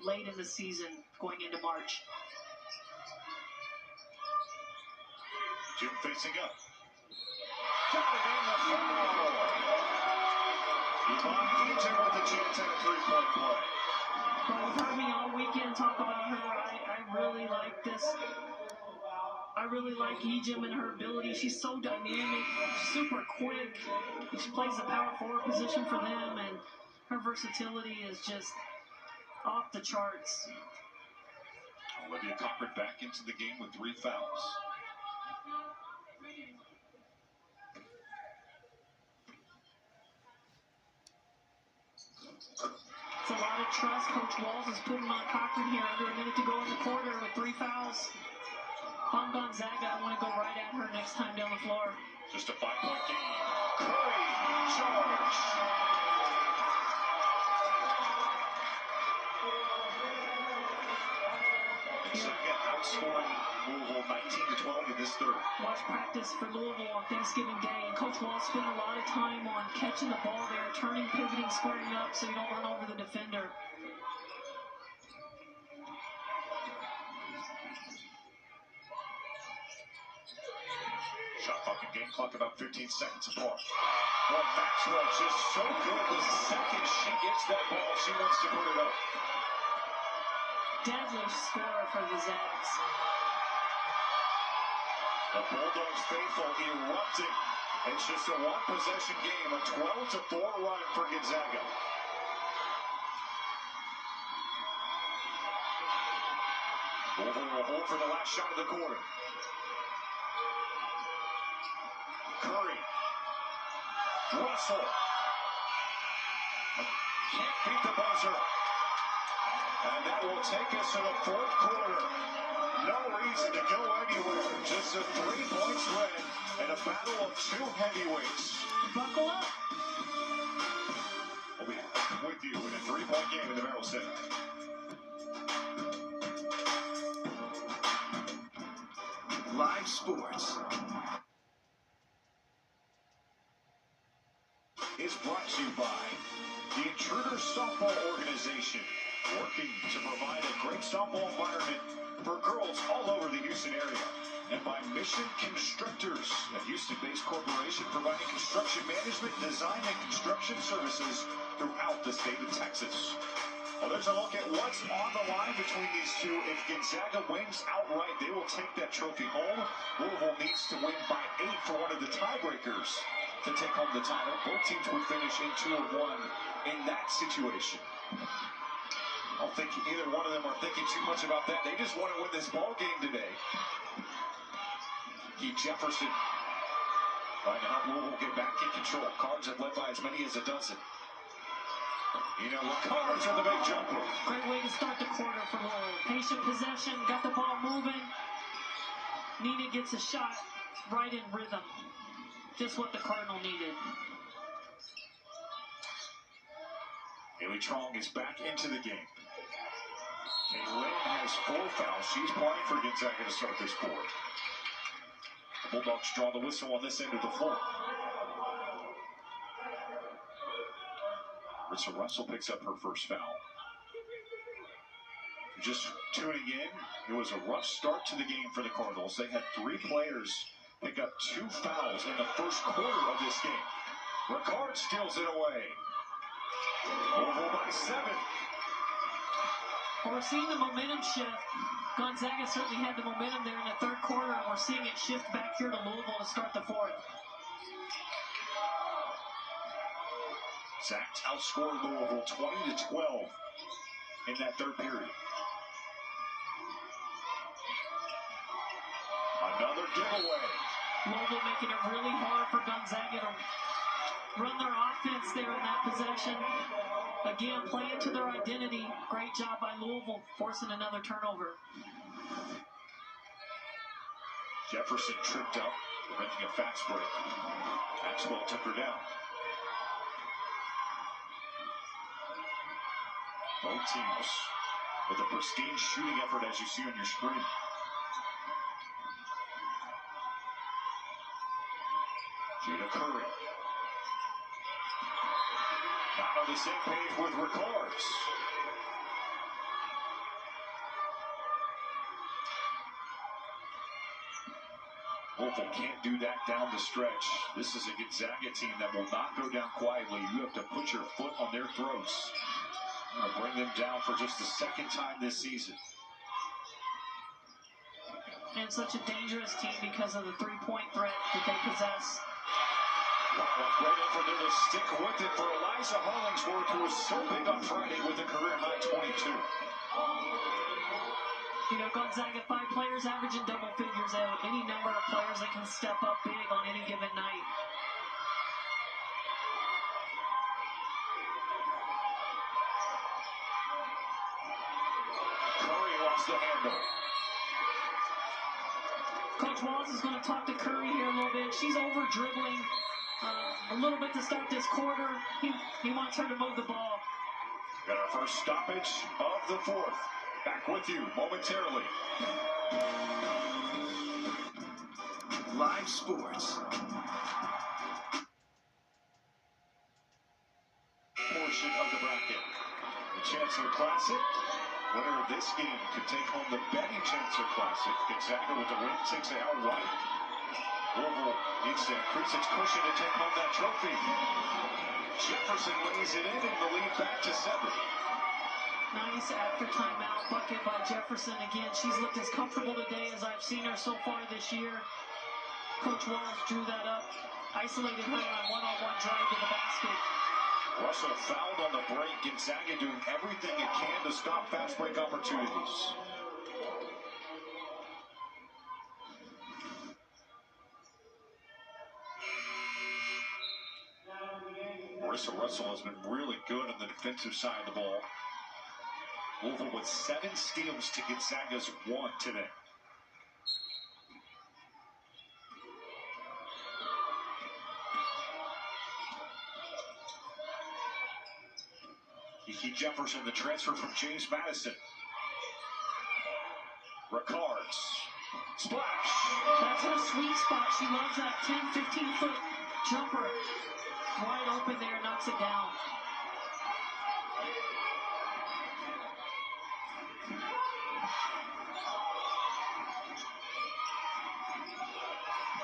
late in the season, going into March. Jim facing up. Got it in the foul. Yvonne Eaton with a chance at a 3-point play. Well, you've heard me all weekend talk about her. I really like this. I really like Ejim and her ability. She's so dynamic, super quick. She plays the power forward position for them, and her versatility is just off the charts. Olivia Cochran back into the game with 3 fouls. It's a lot of trust. Coach Walz is putting on Cochran here. Under a minute to go in the quarter with 3 fouls. If I'm Gonzaga, I want to go right at her next time down the floor. Just a 5-point game. Curry, charge. Gonzaga outscoring Louisville 19-12 in this 3rd. Watch practice for Louisville on Thanksgiving Day, and Coach Walz spent a lot of time on catching the ball there, turning, pivoting, squaring up so you don't run over the defender. Shot clock and game clock about 15 seconds apart. Well, Maxwell just so good. The second she gets that ball, she wants to put it up. Deadly scorer for the Zags. The Bulldogs faithful erupting. It's just a 1-possession game, a 12-4 run for Gonzaga. Louisville will hold for the last shot of the quarter. Curry. Russell. Can't beat the buzzer. And that will take us to the fourth quarter. No reason to go anywhere. Just a 3-point spread and a battle of two heavyweights. Buckle up. We'll be with you in a 3-point game in the Merrill Center. Live sports is brought to you by the Intruders Softball Organization, working to provide a great softball environment for girls all over the Houston area. And by Mission Constructors, a Houston-based corporation providing construction management, design, and construction services throughout the state of Texas. Well, there's a look at what's on the line between these two. If Gonzaga wins outright, they will take that trophy home. Louisville needs to win by 8 for one of the tiebreakers to take home the title. Both teams would finish in 2-1 in that situation. I don't think either one of them are thinking too much about that. They just want to win this ball game today. Keith Jefferson trying to help Louisville get back in control. Cards have led by as many as a dozen. You know, the Cards are the big jumper. Great way to start the quarter for Louisville. Patient possession, got the ball moving. Nina gets a shot right in rhythm. Just what the Cardinal needed. Haley Trong is back into the game. Lynn has 4 fouls. She's playing for Gonzaga to start this quarter. The Bulldogs draw the whistle on this end of the floor. Marissa Russell picks up her first foul. Just tuning in, it was a rough start to the game for the Cardinals. They had 3 players pick up 2 fouls in the first quarter of this game. Ricard steals it away. Louisville by 7. Well, we're seeing the momentum shift. Gonzaga certainly had the momentum there in the third quarter, and we're seeing it shift back here to Louisville to start the fourth. Zags outscored Louisville 20-12 in that third period. Another giveaway. Louisville making it really hard for Gonzaga to run their offense there in that possession. Again, playing to their identity. Great job by Louisville, forcing another turnover. Jefferson tripped up, preventing a fast break. Maxwell took her down. Both teams with a pristine shooting effort, as you see on your screen. Jada Curry. Not on the same page with Ricards. Louisville can't do that down the stretch. This is a Gonzaga team that will not go down quietly. You have to put your foot on their throats. Bring them down for just the second time this season. And such a dangerous team because of the three-point threat that they possess. Wow, great effort there to stick with it for Eliza Hollingsworth, who was so big on Friday with a career-high 22. You know, Gonzaga, 5 players averaging double figures. They have any number of players that can step up big on any given night. Curry lost the handle. Coach Walls is going to talk to Curry here a little bit. She's over dribbling a little bit to start this quarter. He wants her to move the ball. Got our first stoppage of the fourth. Back with you momentarily. Live sports. Portion of the bracket. The Chancellor Classic. Winner of this game could take home the Benny Chancellor Classic. Gonzaga with the win takes it outright. Louisville needs to increase its cushion to take home that trophy. Jefferson lays it in and the lead back to 7. Nice after timeout bucket by Jefferson. Again, she's looked as comfortable today as I've seen her so far this year. Coach Walls drew that up, isolated her on a one-on-one drive to the basket. Russell fouled on the break. Gonzaga doing everything it can to stop fast break opportunities. Marissa Russell has been really good on the defensive side of the ball. Louisville with 7 steals to Gonzaga's 1 today. Kiki Jefferson, the transfer from James Madison. Ricards. Splash! That's her sweet spot. She loves that 10, 15-foot jumper. Wide open there, knocks it down.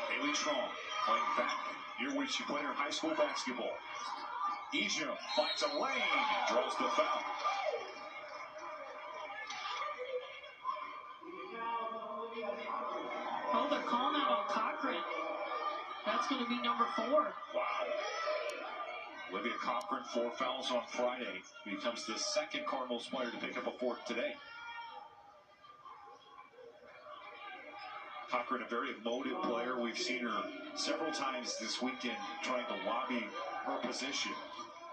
Haley Trong playing back near where she played her high school basketball. Ejim finds a lane, draws the foul. Oh, they're calling out on Cochran. That's going to be number 4. Wow. Olivia Cochran, 4 fouls on Friday. Becomes the second Cardinals player to pick up a 4th today. Cochran, a very emotive player. We've seen her several times this weekend trying to lobby her position.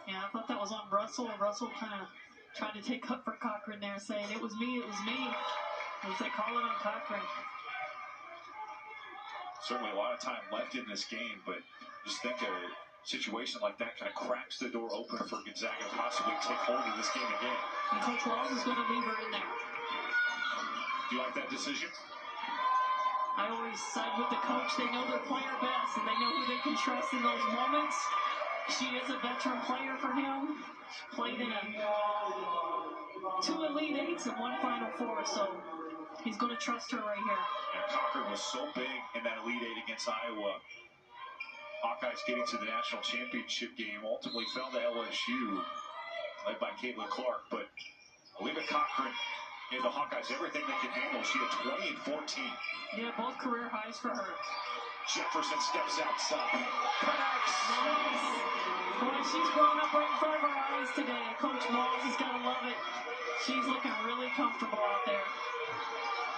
Yeah, I thought that was on Russell. Russell kind of tried to take up for Cochran there, saying, it was me. As they call it on Cochran. Certainly a lot of time left in this game, but just think a situation like that kind of cracks the door open for Gonzaga to possibly take hold of this game again. And Coach Walls is going to leave her in there. Do you like that decision? I always side with the coach. They know their player best, and they know who they can trust in those moments. She is a veteran player for him. She played in 2 Elite Eights and 1 Final Four, so he's going to trust her right here. And Cochran was so big in that Elite Eight against Iowa. Hawkeyes getting to the national championship game, ultimately fell to LSU, led by Caitlin Clark. But Olivia Cochran gave the Hawkeyes everything they could handle. She had 20 and 14. Yeah, both career highs for her. Jefferson steps outside. Connects. Nice. Boy, she's growing up right in front of our eyes today. Coach Walls has got to love it. She's looking really comfortable out there.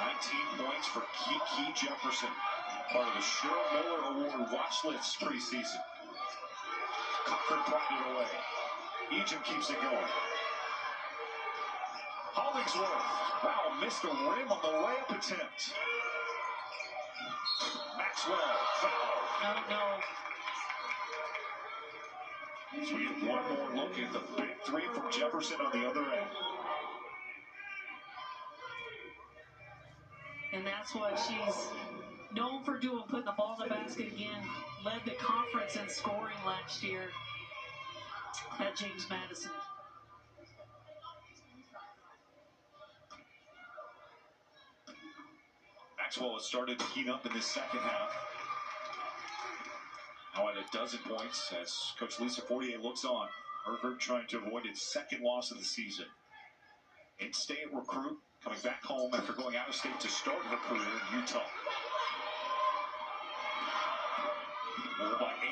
19 points for Kiki Jefferson, part of the Cheryl Miller Award watch list preseason. Cochran pried it away. Ejim keeps it going. Hollingsworth, wow, missed the rim on the layup attempt. Maxwell, foul. Oh, no. So we get one more look at the big 3 from Jefferson on the other end. And that's what she's known for doing, putting the ball in the basket again. Led the conference in scoring last year at James Madison. Maxwell has started to heat up in this second half. Now at 12 points as Coach Lisa Fortier looks on. Her group trying to avoid its 2nd loss of the season. In-state recruit coming back home after going out of state to start her career in Utah. Roll by 8.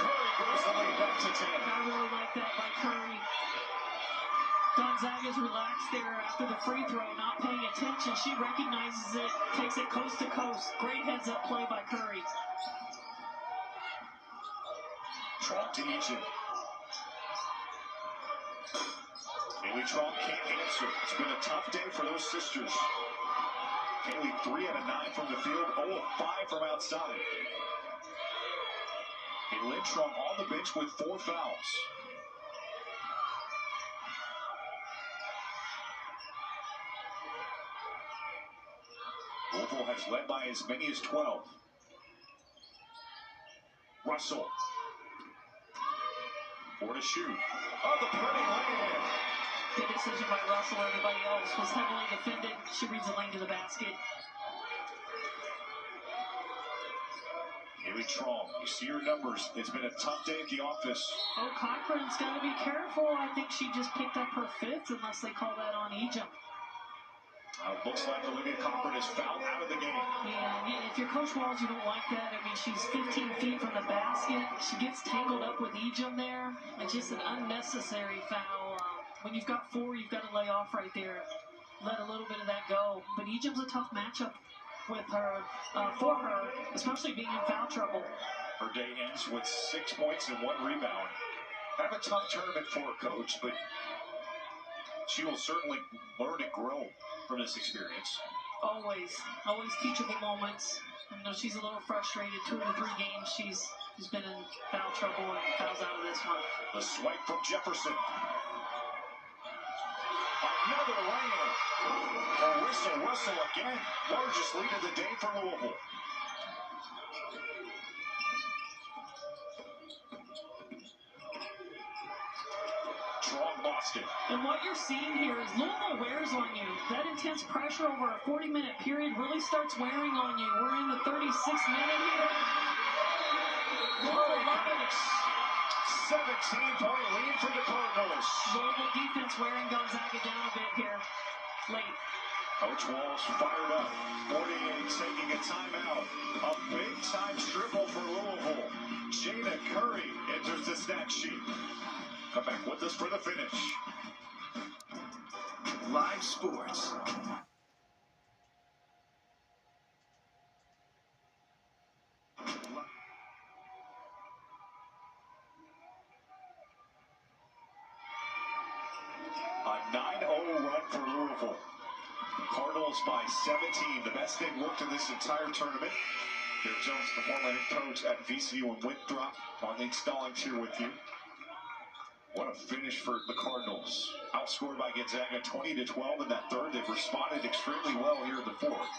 Curry goes the lead back to 10. I really like that by Curry. Gonzaga's relaxed there after the free throw, not paying attention. She recognizes it, takes it coast to coast. Great heads-up play by Curry. Trump to Ejim. Haley Trump can't answer. It's been a tough day for those sisters. Haley 3 out of 9 from the field, 0 of 5 from outside. Haley Trump on the bench with 4 fouls. Louisville has led by as many as 12. Russell. 4 to shoot. Oh, the pretty lane. Good decision by Russell. Everybody else was heavily defended. She reads the lane to the basket. Haley Trong, you see her numbers. It's been a tough day at the office. Oh, Cochran's got to be careful. I think she just picked up her 5th, unless they call that on Ejim. Looks like Olivia Cochran is fouled out of the game. Yeah, if you're Coach Walls, you don't like that. I mean, she's 15 feet from the basket. She gets tangled up with Ejim there. It's just an unnecessary foul. When you've got 4, you've got to lay off right there. Let a little bit of that go. But Ejim's a tough matchup with her, for her, especially being in foul trouble. Her day ends with 6 points and 1 rebound. Kind of a tough tournament for her, Coach, but She will certainly learn and grow from this experience. Always teachable moments. I know she's a little frustrated. 2 of the 3 games she's been in foul trouble and fouls out of this one. The swipe from Jefferson. Another layup. A whistle again. Largest lead of the day for Louisville. Strong lost it. And what you're seeing here is Louisville wears on you. That intense pressure over a 40-minute period really starts wearing on you. We're in the 36th minute here. Louisville loving it. 17-point lead for the Cardinals. Louisville defense wearing Gonzaga down a bit here. Late. Coach Walsh fired up. 48 taking a timeout. A big-time triple for Louisville. Jada Curry enters the stat sheet. Come back with us for the finish. Live sports. A 9-0 run for Louisville. Cardinals by 17. The best they've looked in this entire tournament. Derek Jones, the former head coach at VCU and Winthrop. Marlene Stallings here with you. What a finish for the Cardinals. Outscored by Gonzaga 20-12 in that third. They've responded extremely well here in the fourth.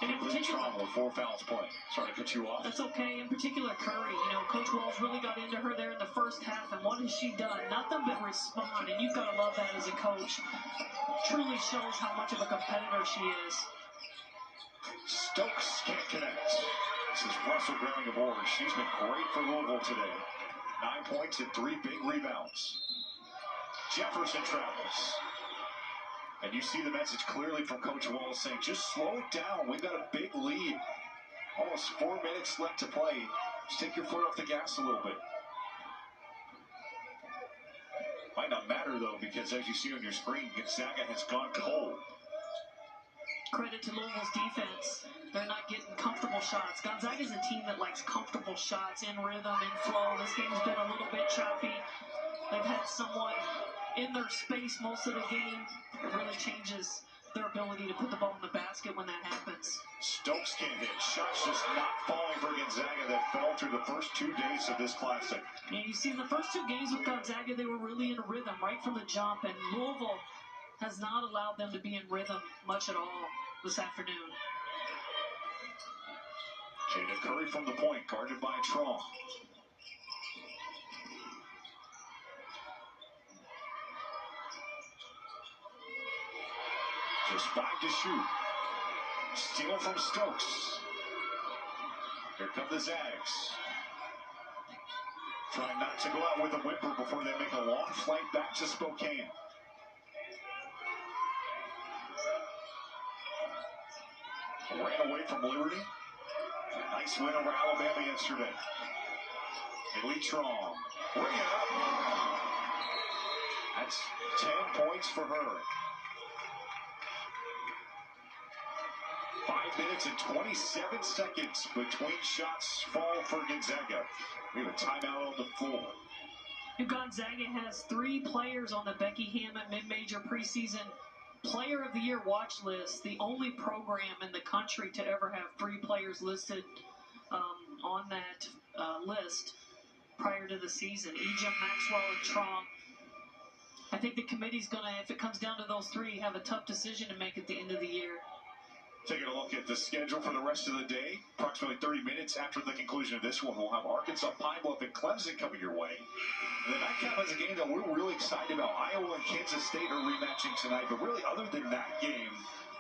And in particular, with 4 fouls playing. Sorry to cut you off. that's okay. In particular, Curry. You know, Coach Walsh really got into her there in the first half, and what has she done? Nothing but respond, and you've got to love that as a coach. Truly shows how much of a competitor she is. Stokes can't connect. This is Russell grabbing a board. She's been great for Louisville today. 9 points and 3 big rebounds. Jefferson travels. And you see the message clearly from Coach Wallace saying, just slow it down. We've got a big lead. Almost 4 minutes left to play. Just take your foot off the gas a little bit. Might not matter, though, because as you see on your screen, Gonzaga has gone cold. Credit to Louisville's defense. They're not getting comfortable shots. Gonzaga's a team that likes comfortable shots, in rhythm, in flow. This game's been a little bit choppy. They've had someone in their space most of the game. It really changes their ability to put the ball in the basket when that happens. Stokes can't hit. Shots just not falling for Gonzaga that fell through the first 2 days of this classic. Yeah, you see, in the first 2 games with Gonzaga, they were really in rhythm right from the jump, and Louisville has not allowed them to be in rhythm much at all this afternoon. Jada Curry from the point, guarded by Trong. Just 5 to shoot. Steal from Stokes. Here come the Zags. Trying not to go out with a whimper before they make a long flight back to Spokane. Ran away from Liberty. Nice win over Alabama yesterday. Haley Trong. Bring it up. That's 10 points for her. 5 minutes and 27 seconds between shots fall for Gonzaga. We have a timeout on the floor. Gonzaga has 3 players on the Becky Hammond mid-major preseason Player of the Year watch list. The only program in the country to ever have 3 players listed on that list prior to the season. Ejim, Maxwell, and Trong. I think the committee's going to, if it comes down to those 3, have a tough decision to make at the end of the year. Taking a look at the schedule for the rest of the day. Approximately 30 minutes after the conclusion of this one, we'll have Arkansas, Pine Bluff, and Clemson coming your way. The nightcap is a game that we're really excited about. Iowa and Kansas State are rematching tonight, but really other than that game,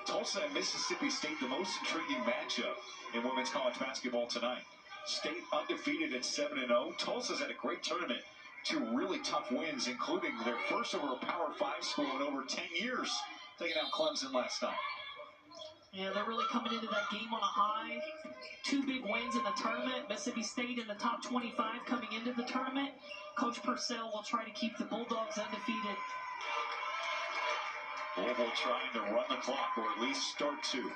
Tulsa and Mississippi State, the most intriguing matchup in women's college basketball tonight. State undefeated at 7-0. Tulsa's had a great tournament. 2 really tough wins, including their first over a Power 5 school in over 10 years, taking out Clemson last night. Yeah, they're really coming into that game on a high. 2 big wins in the tournament. Mississippi State in the top 25 coming into the tournament. Coach Purcell will try to keep the Bulldogs undefeated. Louisville trying to run the clock, or at least start to.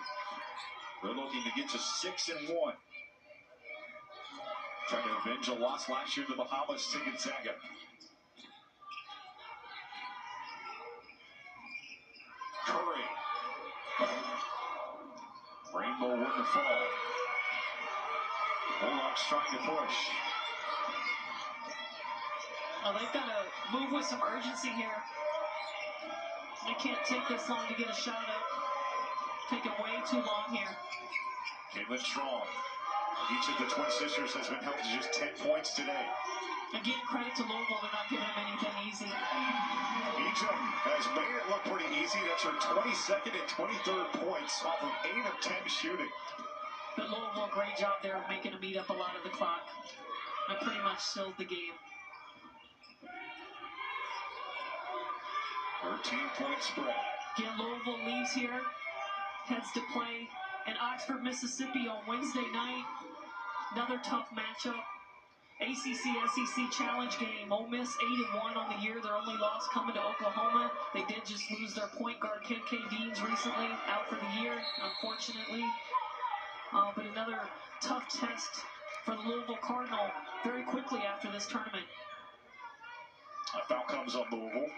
They're looking to get to 6-1. Trying to avenge a loss last year in the Bahamas to Gonzaga. Curry. Rainbow wouldn't fall. Bulldogs trying to push. Oh, they've got to move with some urgency here. They can't take this long to get a shot up. Taking way too long here. Caitlin Strong. Each of the twin sisters has been held to just 10 points today. Again, credit to Louisville. They're not giving them anything easy. Beecham has made it look pretty easy. That's her 22nd and 23rd points off of 8 of 10 shooting. But Louisville, great job there of making them eat up a lot of the clock. That pretty much sealed the game. 13-point spread. Again, Louisville leaves here, heads to play in Oxford, Mississippi on Wednesday night. Another tough matchup. ACC-SEC Challenge game. Ole Miss 8-1 on the year. Their only loss coming to Oklahoma. They did just lose their point guard, K.K. Deans, recently, out for the year, unfortunately. But another tough test for the Louisville Cardinal very quickly after this tournament. A foul comes on Louisville.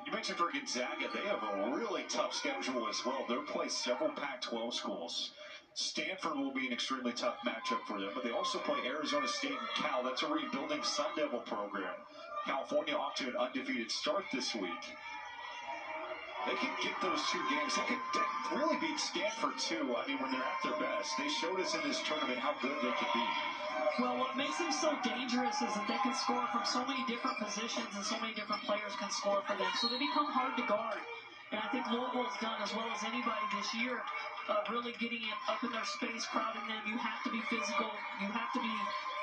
You mentioned for Gonzaga, they have a really tough schedule as well. They'll play several Pac-12 schools. Stanford will be an extremely tough matchup for them, but they also play Arizona State and Cal. That's a rebuilding Sun Devil program. California off to an undefeated start this week. They can get those two games. They could really beat Stanford too. I mean, when they're at their best. They showed us in this tournament how good they can be. Well, what makes them so dangerous is that they can score from so many different positions and so many different players can score for them. So they become hard to guard. And I think Louisville's done as well as anybody this year, really getting it up in their space, crowding them. You have to be physical. You have to be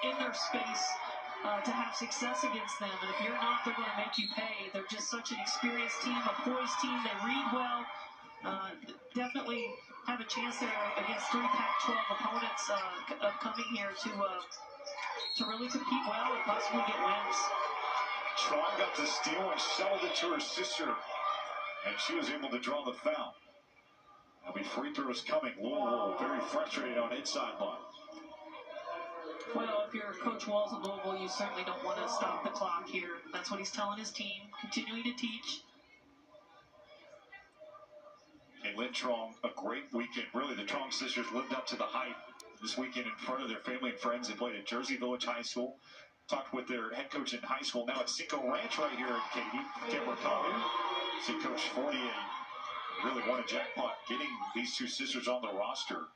in their space to have success against them. And if you're not, they're going to make you pay. They're just such an experienced team, a poised team. They read well. Definitely have a chance there against 3 Pac-12 opponents upcoming here to really compete well and possibly get wins. Tron got the steal and shuttled it to her sister, and she was able to draw the foul. There'll be free throws coming. Louisville very frustrated on inside line. Well, if you're Coach Walls of Louisville, you certainly don't want to stop the clock here. That's what he's telling his team, continuing to teach. And Lynn Trong, a great weekend. Really, the Trong sisters lived up to the hype this weekend in front of their family and friends. They played at Jersey Village High School. Talked with their head coach in high school. Now at Cinco Ranch right here in Katy. Deborah Collin. See Coach Fortier really won a jackpot getting these two sisters on the roster.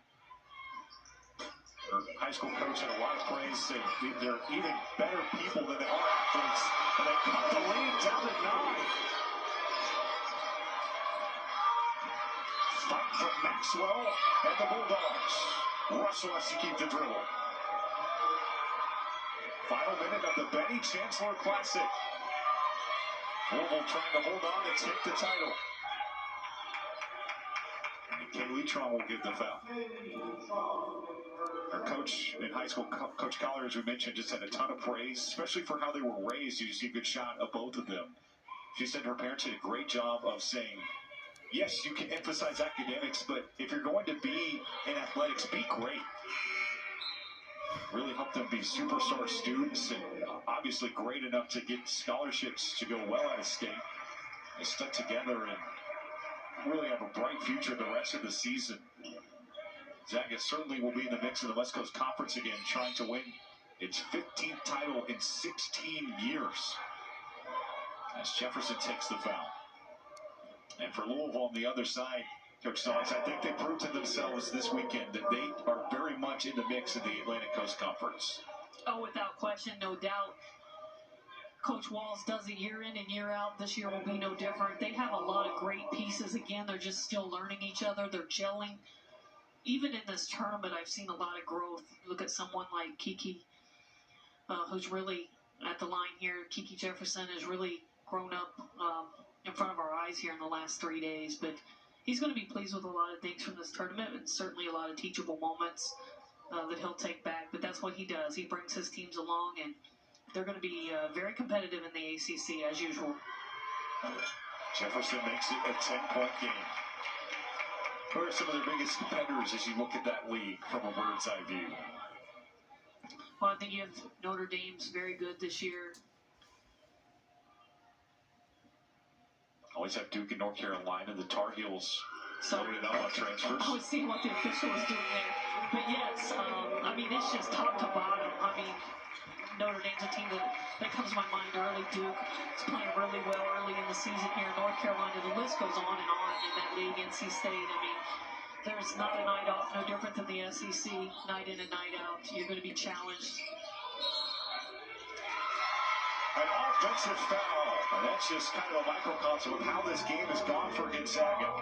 Her high school coach had a lot of praise, saying they're even better people than they are athletes. And they cut the lead down to 9. Fight from Maxwell and the Bulldogs. Russell has to keep the dribble. Final minute of the Benny Chancellor Classic. Louisville trying to hold on and take the title. And Kaylee Tron will give the foul. Our coach in high school, Coach Collier, as we mentioned, just had a ton of praise, especially for how they were raised. You see a good shot of both of them. She said her parents did a great job of saying, yes, you can emphasize academics, but if you're going to be in athletics, be great. Really help them be superstar students and obviously great enough to get scholarships to go well out of state. They stuck together and really have a bright future the rest of the season. Gonzaga certainly will be in the mix of the West Coast Conference again, trying to win its 15th title in 16 years. As Jefferson takes the foul. And for Louisville on the other side, Coach Soggs, I think they proved to themselves this weekend that they are very much in the mix of the Atlantic Coast Conference. Oh, without question, no doubt. Coach Walls does it year in and year out. This year will be no different. They have a lot of great pieces. Again, they're just still learning each other. They're gelling. Even in this tournament, I've seen a lot of growth. Look at someone like Kiki, who's really at the line here. Kiki Jefferson has really grown up in front of our eyes here in the last 3 days. But he's going to be pleased with a lot of things from this tournament and certainly a lot of teachable moments that he'll take back. But that's what he does. He brings his teams along, and they're going to be very competitive in the ACC as usual. Jefferson makes it a 10-point game. Who are some of their biggest competitors as you look at that league from a bird's eye view? Well, I think you have Notre Dame's very good this year. Always have Duke and North Carolina. The Tar Heels So loaded up on transfers. I was seeing what the official was doing there. But yes, I mean, it's just top to bottom. I mean, Notre Dame's a team that comes to my mind early. Duke is playing really well early in the season here. North Carolina, the list goes on in that league. NC State, I mean, there's not a night off, no different than the SEC, night in and night out. You're going to be challenged. An offensive foul. And that's just kind of a microcosm of how this game has gone for Gonzaga.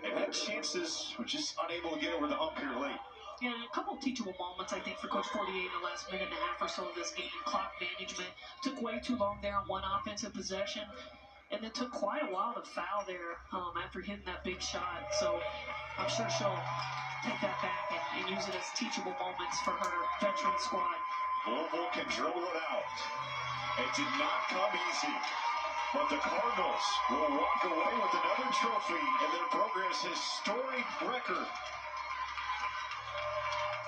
They've had chances, but just unable to get over the hump here late. Yeah, a couple of teachable moments, I think, for Coach 48 in the last minute and a half or so of this game. Clock management. Took way too long there on one offensive possession. And it took quite a while to foul there after hitting that big shot. So I'm sure she'll take that back and use it as teachable moments for her veteran squad. Louisville can dribble it out. It did not come easy. But the Cardinals will walk away with another trophy in their program's historic record.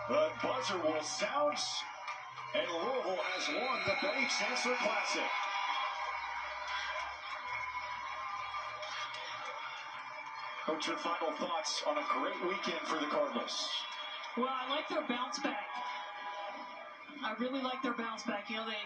The buzzer will sound, and Louisville has won the Betty Chancellor Classic. Coach, your final thoughts on a great weekend for the Cardinals? Well, I like their bounce back. I really like their bounce back. You know, they